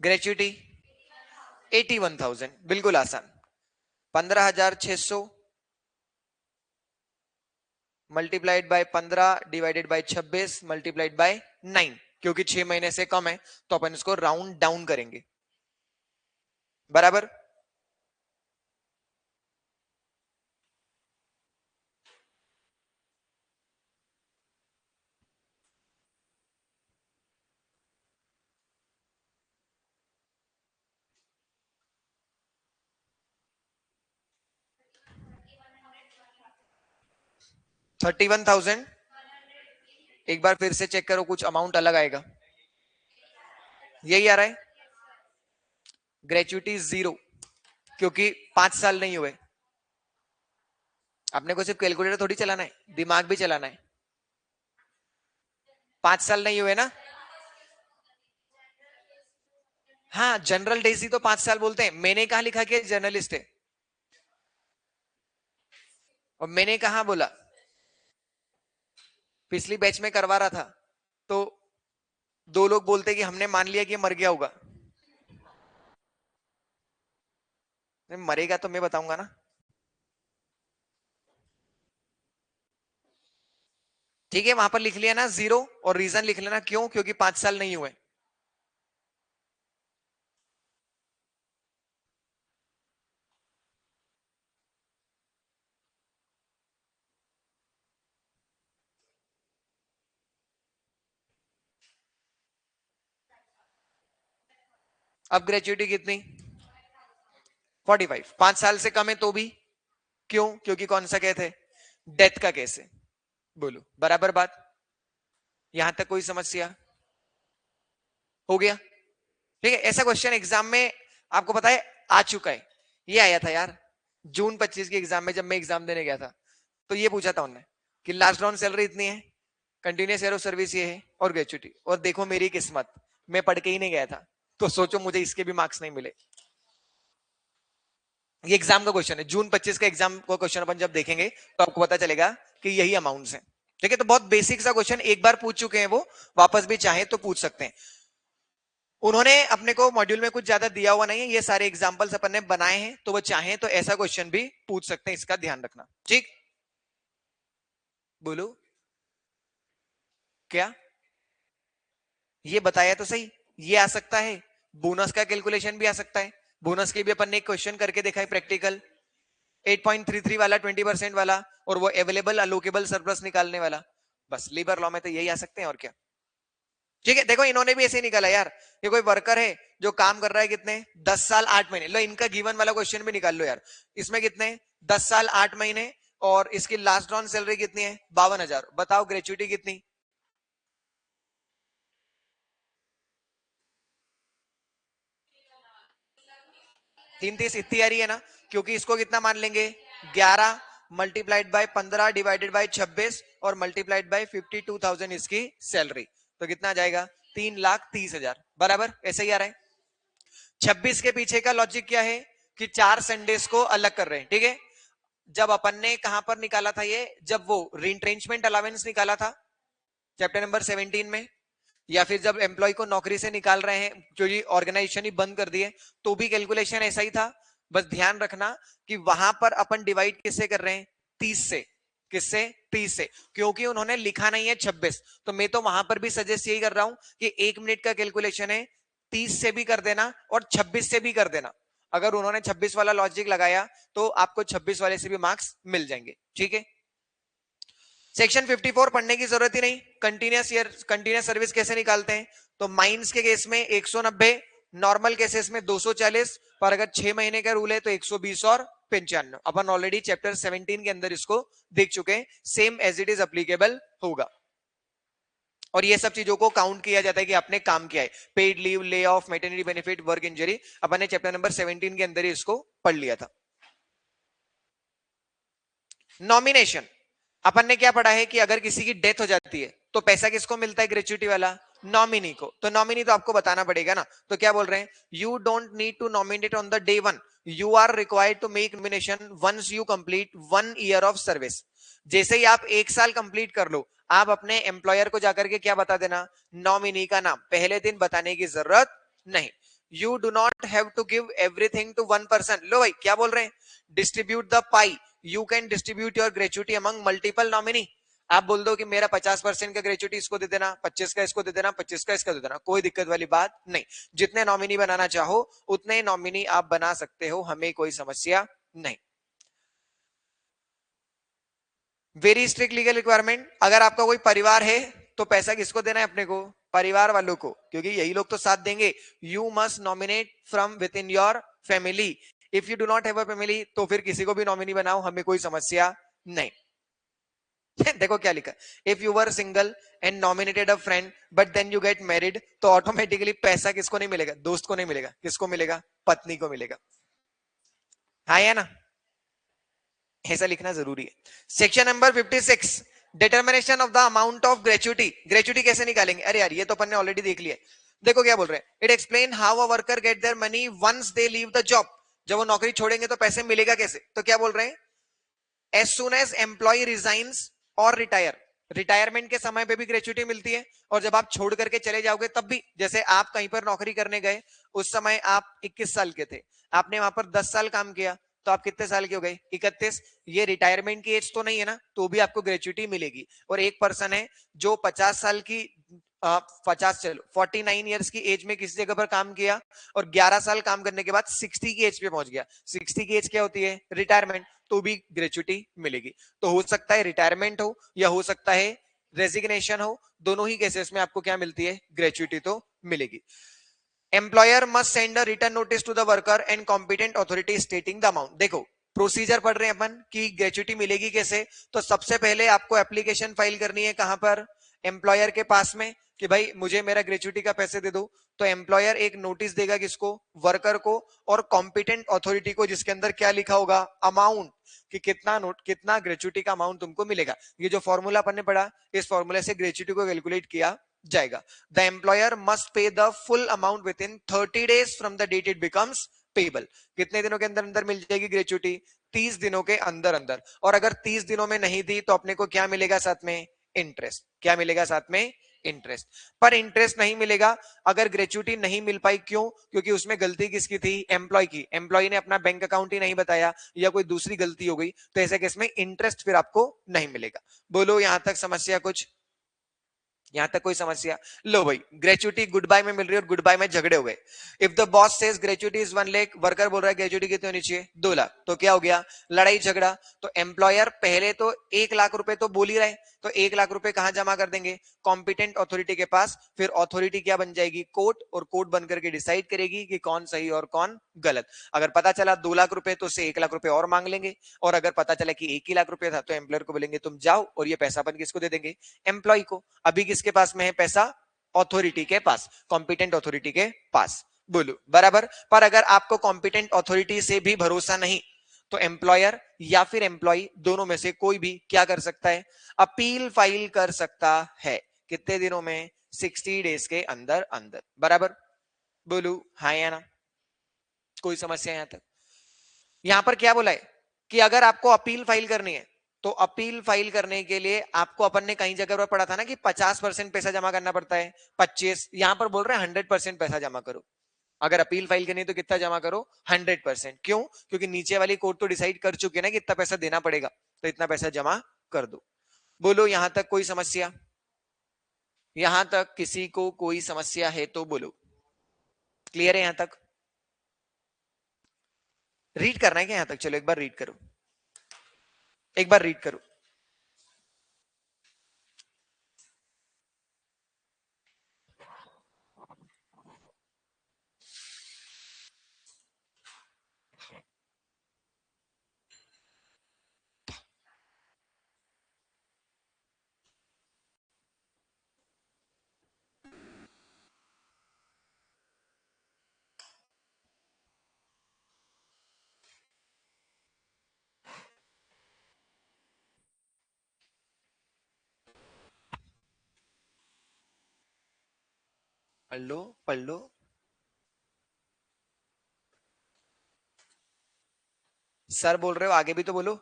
ग्रेच्युटी 81,000, बिल्कुल आसान। 15,600 multiplied by 15 divided by 26 multiplied by 9, क्योंकि 6 महीने से कम है तो अपन इसको राउंड डाउन करेंगे, बराबर। $31,000, एक बार फिर से चेक करो, कुछ अमाउंट अलग आएगा। यही आ रहा है, ग्रेच्युटी 0, क्योंकि 5 साल नहीं हुए। आपने को सिर्फ कैलकुलेटर थोड़ी चलाना है, दिमाग भी चलाना है। 5 साल नहीं हुए ना। हाँ, जनरल डेज ही तो 5 साल बोलते हैं। मैंने कहा लिखा कि जर्नलिस्ट है, और मैंने कहा बोला पिछली बैच में करवा रहा था तो 2 लोग बोलते कि हमने मान लिया कि मर गया होगा। मरेगा तो मैं बताऊंगा ना। ठीक है, वहां पर लिख लिया ना 0, और रीजन लिख लेना क्यों, क्योंकि 5 साल नहीं हुए। अब ग्रेच्युटी कितनी, 45। 5 साल से कम है तो भी, क्यों, क्योंकि कौन सा केस है, डेथ का केस है। बोलो बराबर बात, यहां तक कोई समस्या हो गया। ठीक है, ऐसा क्वेश्चन एग्जाम में आपको पता है आ चुका है, ये आया था यार जून 25 के एग्जाम में, जब मैं एग्जाम देने गया था तो ये पूछा था उन्होंने कि लास्ट राउंड सैलरी इतनी है, कंटिन्यूस ईयर ऑफ सर्विस ये है, और ग्रेच्युटी। और देखो मेरी किस्मत, मैं पढ़ के ही नहीं गया था, तो सोचो मुझे इसके भी मार्क्स नहीं मिले। ये एग्जाम का क्वेश्चन है, जून 25 का एग्जाम का क्वेश्चन अपन जब देखेंगे तो आपको पता चलेगा कि यही अमाउंट्स हैं। ठीक है, तो बहुत बेसिक सा क्वेश्चन, एक बार पूछ चुके हैं वो, वापस भी चाहे तो पूछ सकते हैं। उन्होंने अपने को मॉड्यूल में कुछ ज्यादा दिया हुआ नहीं है, ये सारे एग्जांपल्स अपन ने बनाए हैं, तो वो चाहे तो ऐसा क्वेश्चन भी पूछ सकते हैं, इसका ध्यान रखना। ठीक, बोलो क्या, ये बताया तो सही। ये आ सकता है, बोनस का कैलकुलेशन भी आ सकता है। बोनस के भी अपन ने एक क्वेश्चन करके देखा है प्रैक्टिकल, 8.33 वाला, 20% वाला, और वो अवेलेबल अलोकेबल सरप्लस निकालने वाला। बस लेबर लॉ में तो यही आ सकते हैं, और क्या। ठीक है, देखो इन्होंने भी ऐसे ही निकाला यार, ये कोई वर्कर है जो काम कर रहा है कितने, 10 साल 8 महीने। लो इनका गिवन वाला क्वेश्चन भी निकाल लो यार, इसमें कितने, 10 साल 8 महीने, और इसकी लास्ट ड्रॉन सैलरी कितनी है, 52,000। बताओ ग्रेच्युटी कितनी, 3 30 इतनी आ रही है ना, क्योंकि इसको कितना मान लेंगे, 11 मल्टीप्लाइड बाय 15 डिवाइडेड बाय 26 और मल्टीप्लाइड बाय 52,000 इसकी सैलरी, तो कितना आ जाएगा, 3,30,000, बराबर। ऐसे ही आ रहा है। 26 के पीछे का लॉजिक क्या है कि 4 संडेज को अलग कर रहे हैं। ठीक है, जब अपन ने कहां पर निकाला था ये, जब वो रिट्रेंचमेंट अलावेंस निकाला था चैप्टर नंबर 17 में, या फिर जब एम्प्लॉय को नौकरी से निकाल रहे हैं, जो ये ऑर्गेनाइजेशन ही बंद कर दिए, तो भी कैलकुलेशन ऐसा ही था। बस ध्यान रखना कि वहां पर अपन डिवाइड किससे कर रहे हैं, 30 से। किससे, 30 से, क्योंकि उन्होंने लिखा नहीं है 26, तो मैं तो वहां पर भी सजेस्ट यही कर रहा हूं कि 1 मिनट का कैलकुलेशन है, 30 से भी कर देना और 26 से भी कर देना। अगर उन्होंने 26 वाला लॉजिक लगाया तो आपको 26 वाले से भी मार्क्स मिल जाएंगे। ठीक है, सेक्शन 54 पढ़ने की जरूरत ही नहीं। कंटिन्यूस सर्विस कैसे निकालते हैं, तो माइंस के केस में 190, नॉर्मल केसेस में 240, पर अगर 6 महीने का रूल है तो 120 और 95। अपन ऑलरेडी चैप्टर 17 के अंदर इसको देख चुके हैं, same as it is applicable होगा। और ये सब चीजों को काउंट किया जाता है कि आपने काम किया है, paid leave, lay off, maternity benefit, work injury, अपन ने चैप्टर नंबर 17 के अंदर ही इसको पढ़ लिया था। नॉमिनेशन, अपन ने क्या पढ़ा है कि अगर किसी की डेथ हो जाती है तो पैसा किसको मिलता है, ग्रेच्युटी वाला, नॉमिनी को। तो नॉमिनी तो आपको बताना पड़ेगा ना, तो क्या बोल रहे हैं, you don't need to nominate on the day 1, you are required to make nomination once you complete 1 year of service. जैसे ही आप 1 साल कंप्लीट कर लो, आप अपने एम्प्लॉयर को जाकर के क्या बता देना, नॉमिनी का नाम। पहले दिन बताने की जरूरत नहीं। You do not have to give everything to one person. लो भाई क्या बोल रहे हैं, distribute the pie. You can distribute your gratuity among multiple nominee. आप बोल दो कि मेरा 50% का ग्रेचुटी इसको दे देना, 25 का इसको दे देना, 25 का इसका दे देना, कोई दिक्कत वाली बात नहीं. जितने नॉमिनी बनाना चाहो उतने नॉमिनी आप बना सकते हो, हमें कोई समस्या नहीं. Very strict legal requirement. अगर आपका कोई परिवार है तो पैसा किसको देना है, अपने को, परिवार वालों को, क्योंकि यही लोग तो साथ देंगे. You must nominate from with in your family. If you do not have a family तो फिर किसी को भी नॉमिनी बनाओ, हमें कोई समस्या नहीं. देखो क्या लिखा, if you were single and nominated a friend but then you get married, तो ऑटोमेटिकली पैसा किसको नहीं मिलेगा, दोस्त को नहीं मिलेगा, किसको मिलेगा, पत्नी को मिलेगा. हाँ या ना, ऐसा लिखना जरूरी है. Section number 56, determination of the amount of gratuity. Gratuity कैसे निकालेंगे, अरे यार ये तो अपन ने ऑलरेडी देख लिया. देखो क्या बोल रहे हैं, it explain how a worker get their money once they leave the job. जब वो नौकरी छोड़ेंगे तो पैसे मिलेगा कैसे, तो क्या बोल रहे हैं, as soon as employ resigns और रिटायर. रिटायरमेंट के समय पे भी ग्रेचुटी मिलती है, और जब आप छोड़ करके चले जाओगे तब भी. जैसे आप कहीं पर नौकरी करने गए, उस समय आप 21 साल के थे, आपने वहां पर 10 साल काम किया, तो आप कितने साल के हो गए, 31. ये रिटायरमेंट की एज तो नहीं है ना, तो भी आपको ग्रेचुटी मिलेगी. और एक पर्सन है जो 50 साल की 49 ईयर्स की एज में किसी जगह पर काम किया, और 11 साल काम करने के बाद 60 की एज पे पहुंच गया. 60 की एज क्या होती है, रिटायरमेंट, तो भी ग्रेचुटी मिलेगी. तो हो सकता है रिटायरमेंट हो या हो सकता है रेजिग्नेशन हो, दोनों ही केसेस में आपको क्या मिलती है, ग्रेचुटी तो मिलेगी. Employer must send a return notice to the worker and competent authority stating the amount. देखो प्रोसीजर पढ़ रहे हैं अपन कि ग्रेचुटी मिलेगी कैसे. तो सबसे पहले आपको एप्लीकेशन फाइल करनी है, कहां पर, एम्प्लॉयर के पास में, कि भाई मुझे मेरा ग्रेचुटी का पैसे दे दो. तो एम्प्लॉयर एक नोटिस देगा किसको, वर्कर को, और कॉम्पिटेंट ऑथोरिटी को, जिसके अंदर क्या लिखा होगा, अमाउंट, कि कितना नोट, कितना ग्रेचुटी का अमाउंट तुमको मिलेगा. ये जो फॉर्मूला अपन ने पढ़ा, इस फॉर्मूले से ग्रेचुटी को कैलकुलेट किया जाएगा. The employer must pay the full amount within 30 days from the date it becomes payable. कितने दिनों के अंदर अंदर मिल जाएगी ग्रेचुटी, 30 दिनों के अंदर अंदर. और अगर 30 दिनों में नहीं दी तो अपने को क्या मिलेगा साथ में, इंटरेस्ट. क्या मिलेगा साथ में, इंटरेस्ट. पर इंटरेस्ट नहीं मिलेगा अगर ग्रेचुटी नहीं मिल पाई. क्यों, क्योंकि उसमें गलती किसकी थी, एम्प्लॉय की. एम्प्लॉय ने अपना बैंक अकाउंट ही नहीं बताया, या कोई दूसरी गलती हो गई, तो ऐसे केस में इंटरेस्ट फिर आपको नहीं मिलेगा. बोलो यहां तक समस्या कुछ, यहां तक कोई समस्या. लो भाई, ग्रेचुटी गुड बाय में मिल रही है और गुड बाय में झगड़े हो गए. If the boss says gratuity is 1 lakh, worker बोल रहा है ग्रेचुटी कितनी होनी चाहिए, 2 लाख, तो क्या हो गया, लड़ाई झगड़ा. तो एम्प्लॉयर पहले तो 1 लाख रुपए तो बोल ही रहे, तो 1 लाख रुपए कहां जमा कर देंगे, कॉम्पिटेंट अथॉरिटी के पास. फिर अथॉरिटी क्या बन जाएगी, कोर्ट, और कोर्ट बन करके डिसाइड करेगी कि कौन सही और कौन गलत. अगर पता चला 2 लाख रुपए, तो उससे 1 लाख रुपए और मांग लेंगे. और अगर पता चला कि 1 ही लाख रुपए था, तो एम्प्लॉयर को बोलेंगे तुम जाओ, और ये पैसा अपन किसको दे देंगे, एम्प्लॉय को. अभी किसके पास में है पैसा, अथॉरिटी के पास, कॉम्पिटेंट अथॉरिटी के पास. बोलो बराबर. पर अगर आपको कॉम्पिटेंट अथॉरिटी से भी भरोसा नहीं, तो एम्प्लॉयर या फिर एम्प्लॉय, दोनों में से कोई भी क्या कर सकता है, अपील फाइल कर सकता है. कितने दिनों में, 60 days के अंदर अंदर. बराबर. बोलू हाँ या ना, कोई समस्या यहां तक. यहां पर क्या बोला है कि अगर आपको अपील फाइल करनी है, तो अपील फाइल करने के लिए आपको, अपन ने कहीं जगह पर पढ़ा था ना कि 50% पैसा जमा करना पड़ता है, 25. यहां पर बोल रहे हैं 100% पैसा जमा करो. अगर अपील फाइल करनी है तो कितना जमा करो, 100%. क्यों, क्योंकि नीचे वाली कोर्ट तो डिसाइड कर चुके हैं ना कि इतना पैसा देना पड़ेगा, तो इतना पैसा जमा कर दो. बोलो यहां तक कोई समस्या, यहां तक किसी को कोई समस्या है तो बोलो. क्लियर है यहां तक, रीड करना है क्या यहां तक, चलो एक बार रीड करो, एक बार रीड करो. पढ़ लो, पढ़ लो. सर बोल रहे हो, आगे भी तो बोलो.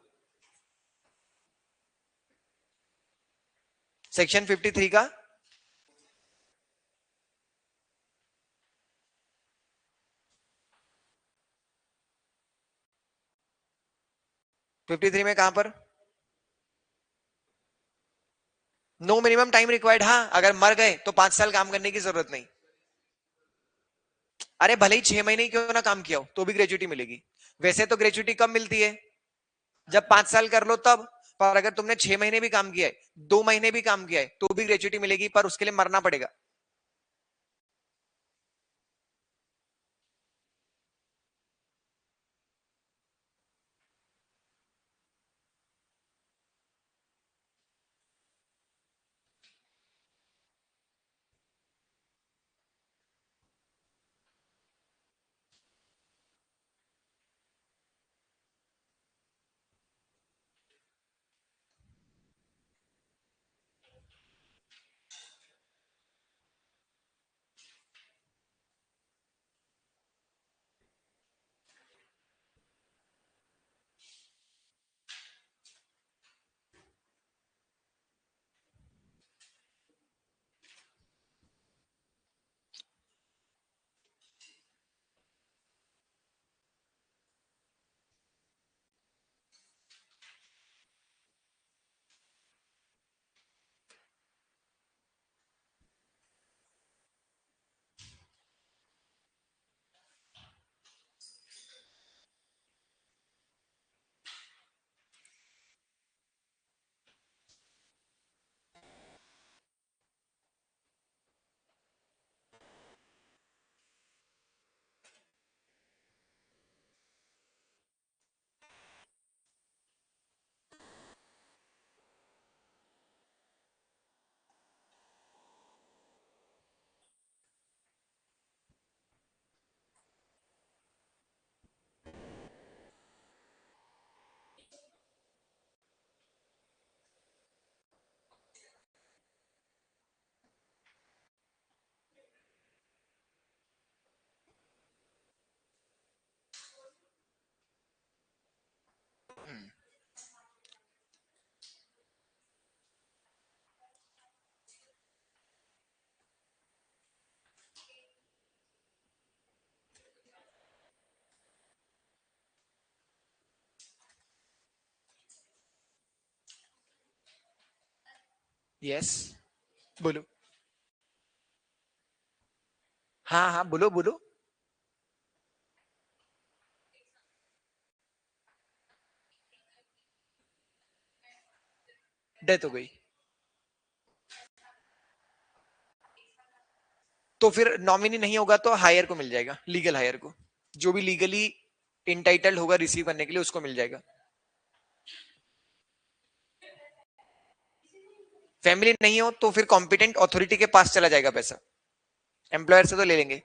सेक्शन 53 का 53 में कहां पर? नो मिनिमम टाइम रिक्वायर्ड, हाँ अगर मर गए तो 5 साल काम करने की जरूरत नहीं। अरे भले ही 6 महीने ही क्यों ना काम किया हो तो भी ग्रेजुटी मिलेगी। वैसे तो ग्रेजुटी कब मिलती है? जब 5 साल कर लो तब। पर अगर तुमने 6 महीने भी काम किया है, 2 महीने भी काम किया है, तो भी ग्रेजुटी मिलेगी, पर उसके लिए मरना पड़ेगा। यस, बोलो। हाँ हाँ, बोलो बोलो। डेथ हो गई तो फिर नॉमिनी नहीं होगा तो हायर को मिल जाएगा, लीगल हायर को। जो भी लीगली इंटाइटल्ड होगा रिसीव करने के लिए उसको मिल जाएगा। फैमिली नहीं हो तो फिर कॉम्पिटेंट अथॉरिटी के पास चला जाएगा पैसा, एम्प्लॉयर से तो ले लेंगे।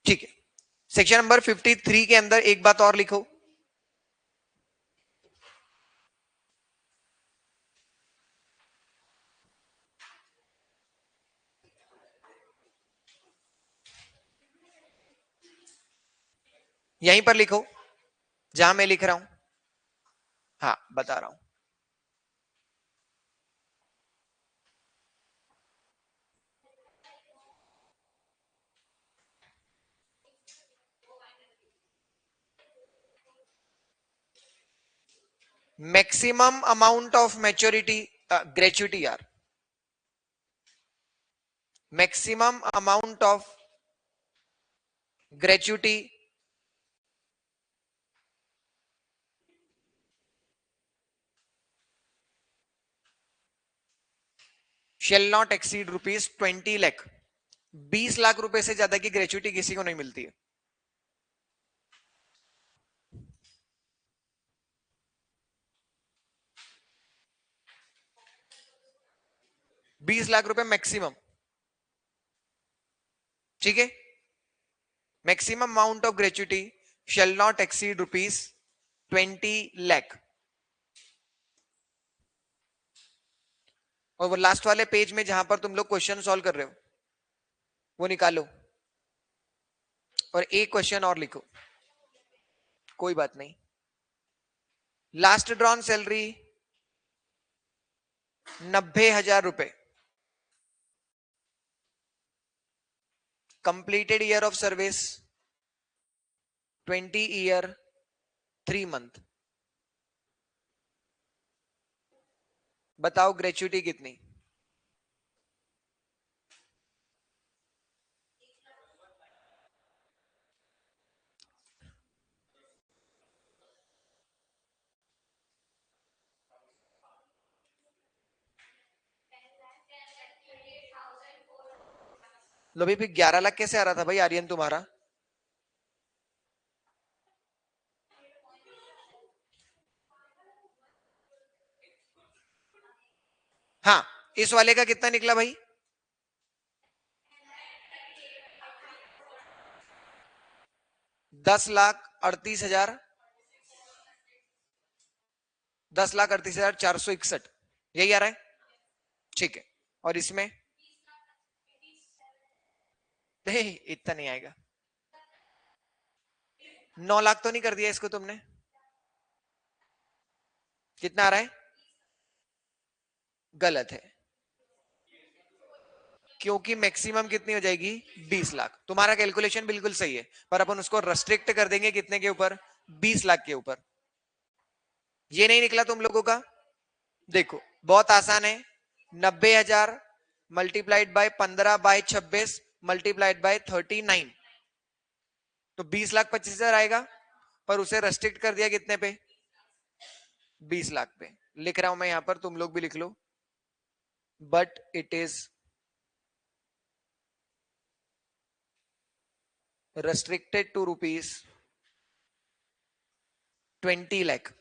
ठीक है, सेक्शन नंबर 53 के अंदर एक बात और लिखो। यहीं पर लिखो जहां मैं लिख रहा हूं। हाँ बता रहा हूं। Maximum amount of maturity, gratuity यार, maximum amount of gratuity shall not exceed ₹20 lakh. 20 lakh रुपए से ज्यादा की ग्रेचुटी किसी को नहीं मिलती है। 20 लाख रुपए मैक्सिमम। ठीक है, maximum amount of gratuity shall not exceed ₹20 lakh. और वो लास्ट वाले पेज में जहां पर तुम लोग क्वेश्चन सॉल्व कर रहे हो वो निकालो और एक क्वेश्चन और लिखो। कोई बात नहीं। लास्ट ड्रॉन सैलरी 90,000 रुपए, completed year of service 20 year 3 month. बताओ ग्रेचुइटी कितनी? लो भी 11 लाख कैसे आ रहा था भाई आर्यन तुम्हारा? हाँ, इस वाले का कितना निकला भाई? 10,38,000, 10,38,461, यही आ रहा है? ठीक है। और इसमें नहीं, इतना नहीं आएगा। 9 लाख तो नहीं कर दिया इसको तुमने? कितना आ रहा है? गलत है, क्योंकि मैक्सिमम कितनी हो जाएगी? 20 लाख। तुम्हारा कैलकुलेशन बिल्कुल सही है, पर अपन उसको रेस्ट्रिक्ट कर देंगे कितने के ऊपर? 20 लाख के ऊपर। ये नहीं निकला तुम लोगों का? देखो बहुत आसान है, 90,000 मल्टीप्लाइड बाय 15/26 मल्टीप्लाइड बाय 39, तो 20,25,000 आएगा। पर उसे रेस्ट्रिक्ट कर दिया कितने पे? 20 लाख पे। लिख रहा हूं मैं यहां पर, तुम लोग भी लिख लो। But it is restricted to ₹20 lakh.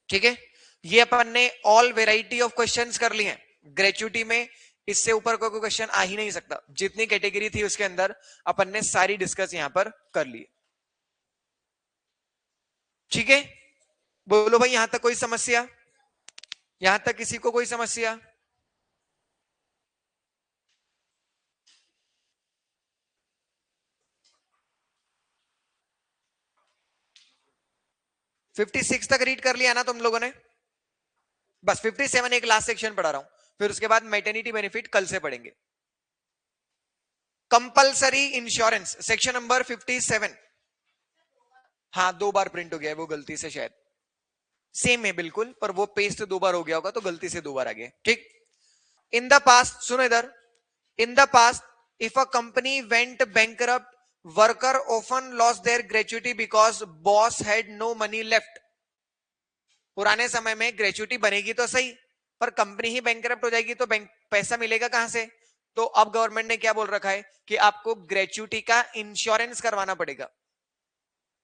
ठीक है, ये अपन ने ऑल वेराइटी ऑफ क्वेश्चंस कर लिए हैं ग्रेचुइटी में। इससे ऊपर कोई क्वेश्चन आ ही नहीं सकता। जितनी कैटेगरी थी उसके अंदर अपन ने सारी डिस्कस यहां पर कर ली। ठीक है, बोलो भाई यहां तक कोई समस्या? यहां तक किसी को कोई समस्या? 56 तक रीड कर लिया ना तुम लोगों ने? बस 57 एक लास्ट सेक्शन पढ़ा रहा हूं, फिर उसके बाद मैटरनिटी बेनिफिट कल से पढ़ेंगे। Compulsory insurance section number 57। हाँ, 2 बार प्रिंट हो गया है वो गलती से शायद। सेम है बिल्कुल, पर वो पेस्ट 2 बार हो गया होगा तो गलती से 2 बार आ गया। ठीक। इन द पास्ट, सुनो इधर, in the past if a company went bankrupt, worker often lost their gratuity because boss had no money left. पुराने समय में ग्रेचुइटी बनेगी तो सही, पर कंपनी ही बैंकरप्ट हो जाएगी तो बैंक पैसा मिलेगा कहां से? तो अब गवर्नमेंट ने क्या बोल रखा है कि आपको ग्रेचुइटी का इंश्योरेंस करवाना पड़ेगा।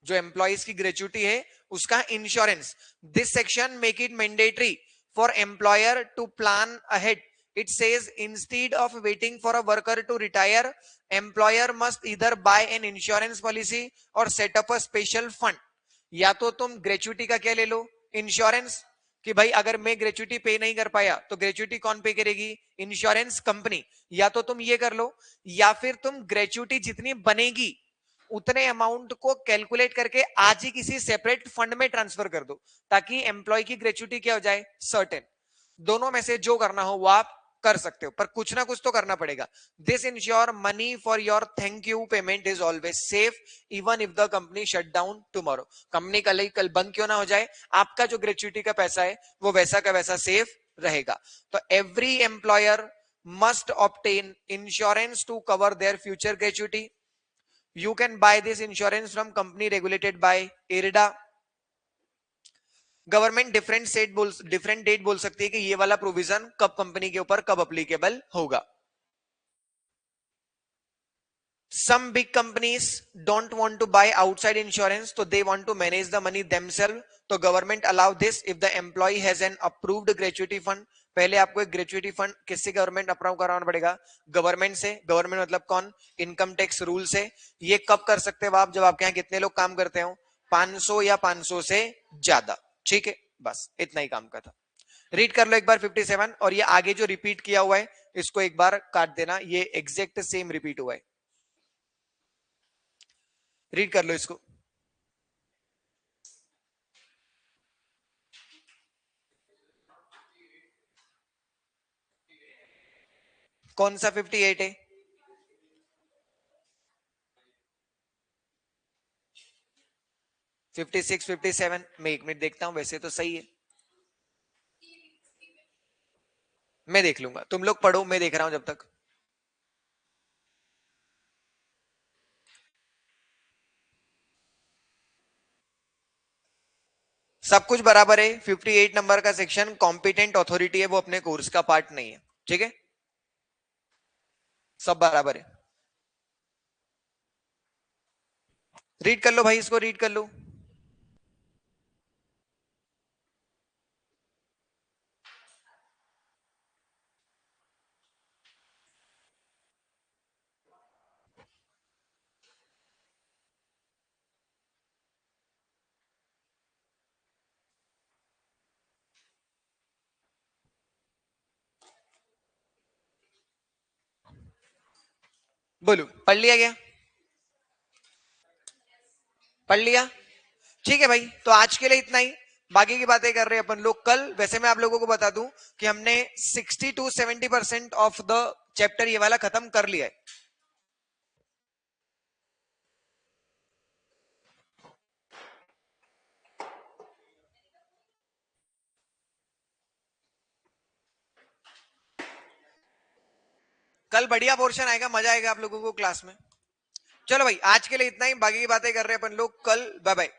जो एम्प्लॉइज की ग्रेचुइटी है उसका insurance. This section make it mandatory for employer to plan ahead. It says instead of waiting for a worker to retire, employer must either buy an insurance policy और set up a special fund. या तो तुम ग्रेचुइटी का क्या ले लो? इंश्योरेंस, कि भाई अगर मैं ग्रेचुइटी पे नहीं कर पाया तो ग्रेचुइटी कौन पे करेगी? Insurance company. या तो तुम ये कर लो, या फिर तुम ग्रेचुइटी जितनी बनेगी उतने अमाउंट को कैलकुलेट करके आज ही किसी सेपरेट फंड में ट्रांसफर कर दो, ताकि एम्प्लॉय की ग्रेचुइटी क्या हो जाए? सर्टेन। दोनों में से जो करना हो वो आप कर सकते हो, पर कुछ ना कुछ तो करना पड़ेगा। This ensure money for your thank you payment is always safe even if the company shut down tomorrow. Company कल ही कल बंद क्यों ना हो जाए, आपका जो ग्रेचुइटी का पैसा है वो वैसा का वैसा सेफ रहेगा। तो every employer must obtain insurance to cover their future gratuity. You can buy this insurance from company regulated by IRDA। Government different debt बोल सकती है कि ये वाला प्रोविजन कब कंपनी के ऊपर कब अप्लीकेबल होगा। Some big companies don't want to buy outside insurance, so they want to manage the money themselves. तो government allow this if the employee has an approved gratuity fund। पहले आपको एक ग्रेचुइटी फंड किससे गवर्नमेंट अप्रूव कराना पड़ेगा? गवर्नमेंट से। गवर्नमेंट मतलब कौन? इनकम टैक्स रूल से। ये कब कर सकते हो आप? जब आपके यहाँ कितने लोग काम करते हो? 500 या 500 से ज्यादा। ठीक है, बस इतना ही काम का था। रीड कर लो एक बार 57, और ये आगे जो रिपीट किया हुआ है इसको एक बार काट देना, ये एग्जैक्ट सेम रिपीट हुआ है। रीड कर लो इसको। कौन सा 58 है? फिफ्टी सिक्स 57, मैं 1 मिनट देखता हूं, वैसे तो सही है, मैं देख लूंगा, तुम लोग पढ़ो, मैं देख रहा हूं जब तक। सब कुछ बराबर है। 58 नंबर का सेक्शन कॉम्पिटेंट अथॉरिटी है, वो अपने कोर्स का पार्ट नहीं है, ठीक है, सब बराबर है। रीड कर लो भाई, इसको रीड कर लो। बोलो, पढ़ लिया गया? पढ़ लिया? ठीक है भाई, तो आज के लिए इतना ही, बाकी की बातें कर रहे हैं अपन लोग कल। वैसे मैं आप लोगों को बता दूं कि हमने 60 to 70% ऑफ द चैप्टर ये वाला खत्म कर लिया है। कल बढ़िया पोर्शन आएगा, मजा आएगा आप लोगों को क्लास में। चलो भाई, आज के लिए इतना ही, बाकी की बातें कर रहे हैं अपन लोग कल। Bye bye.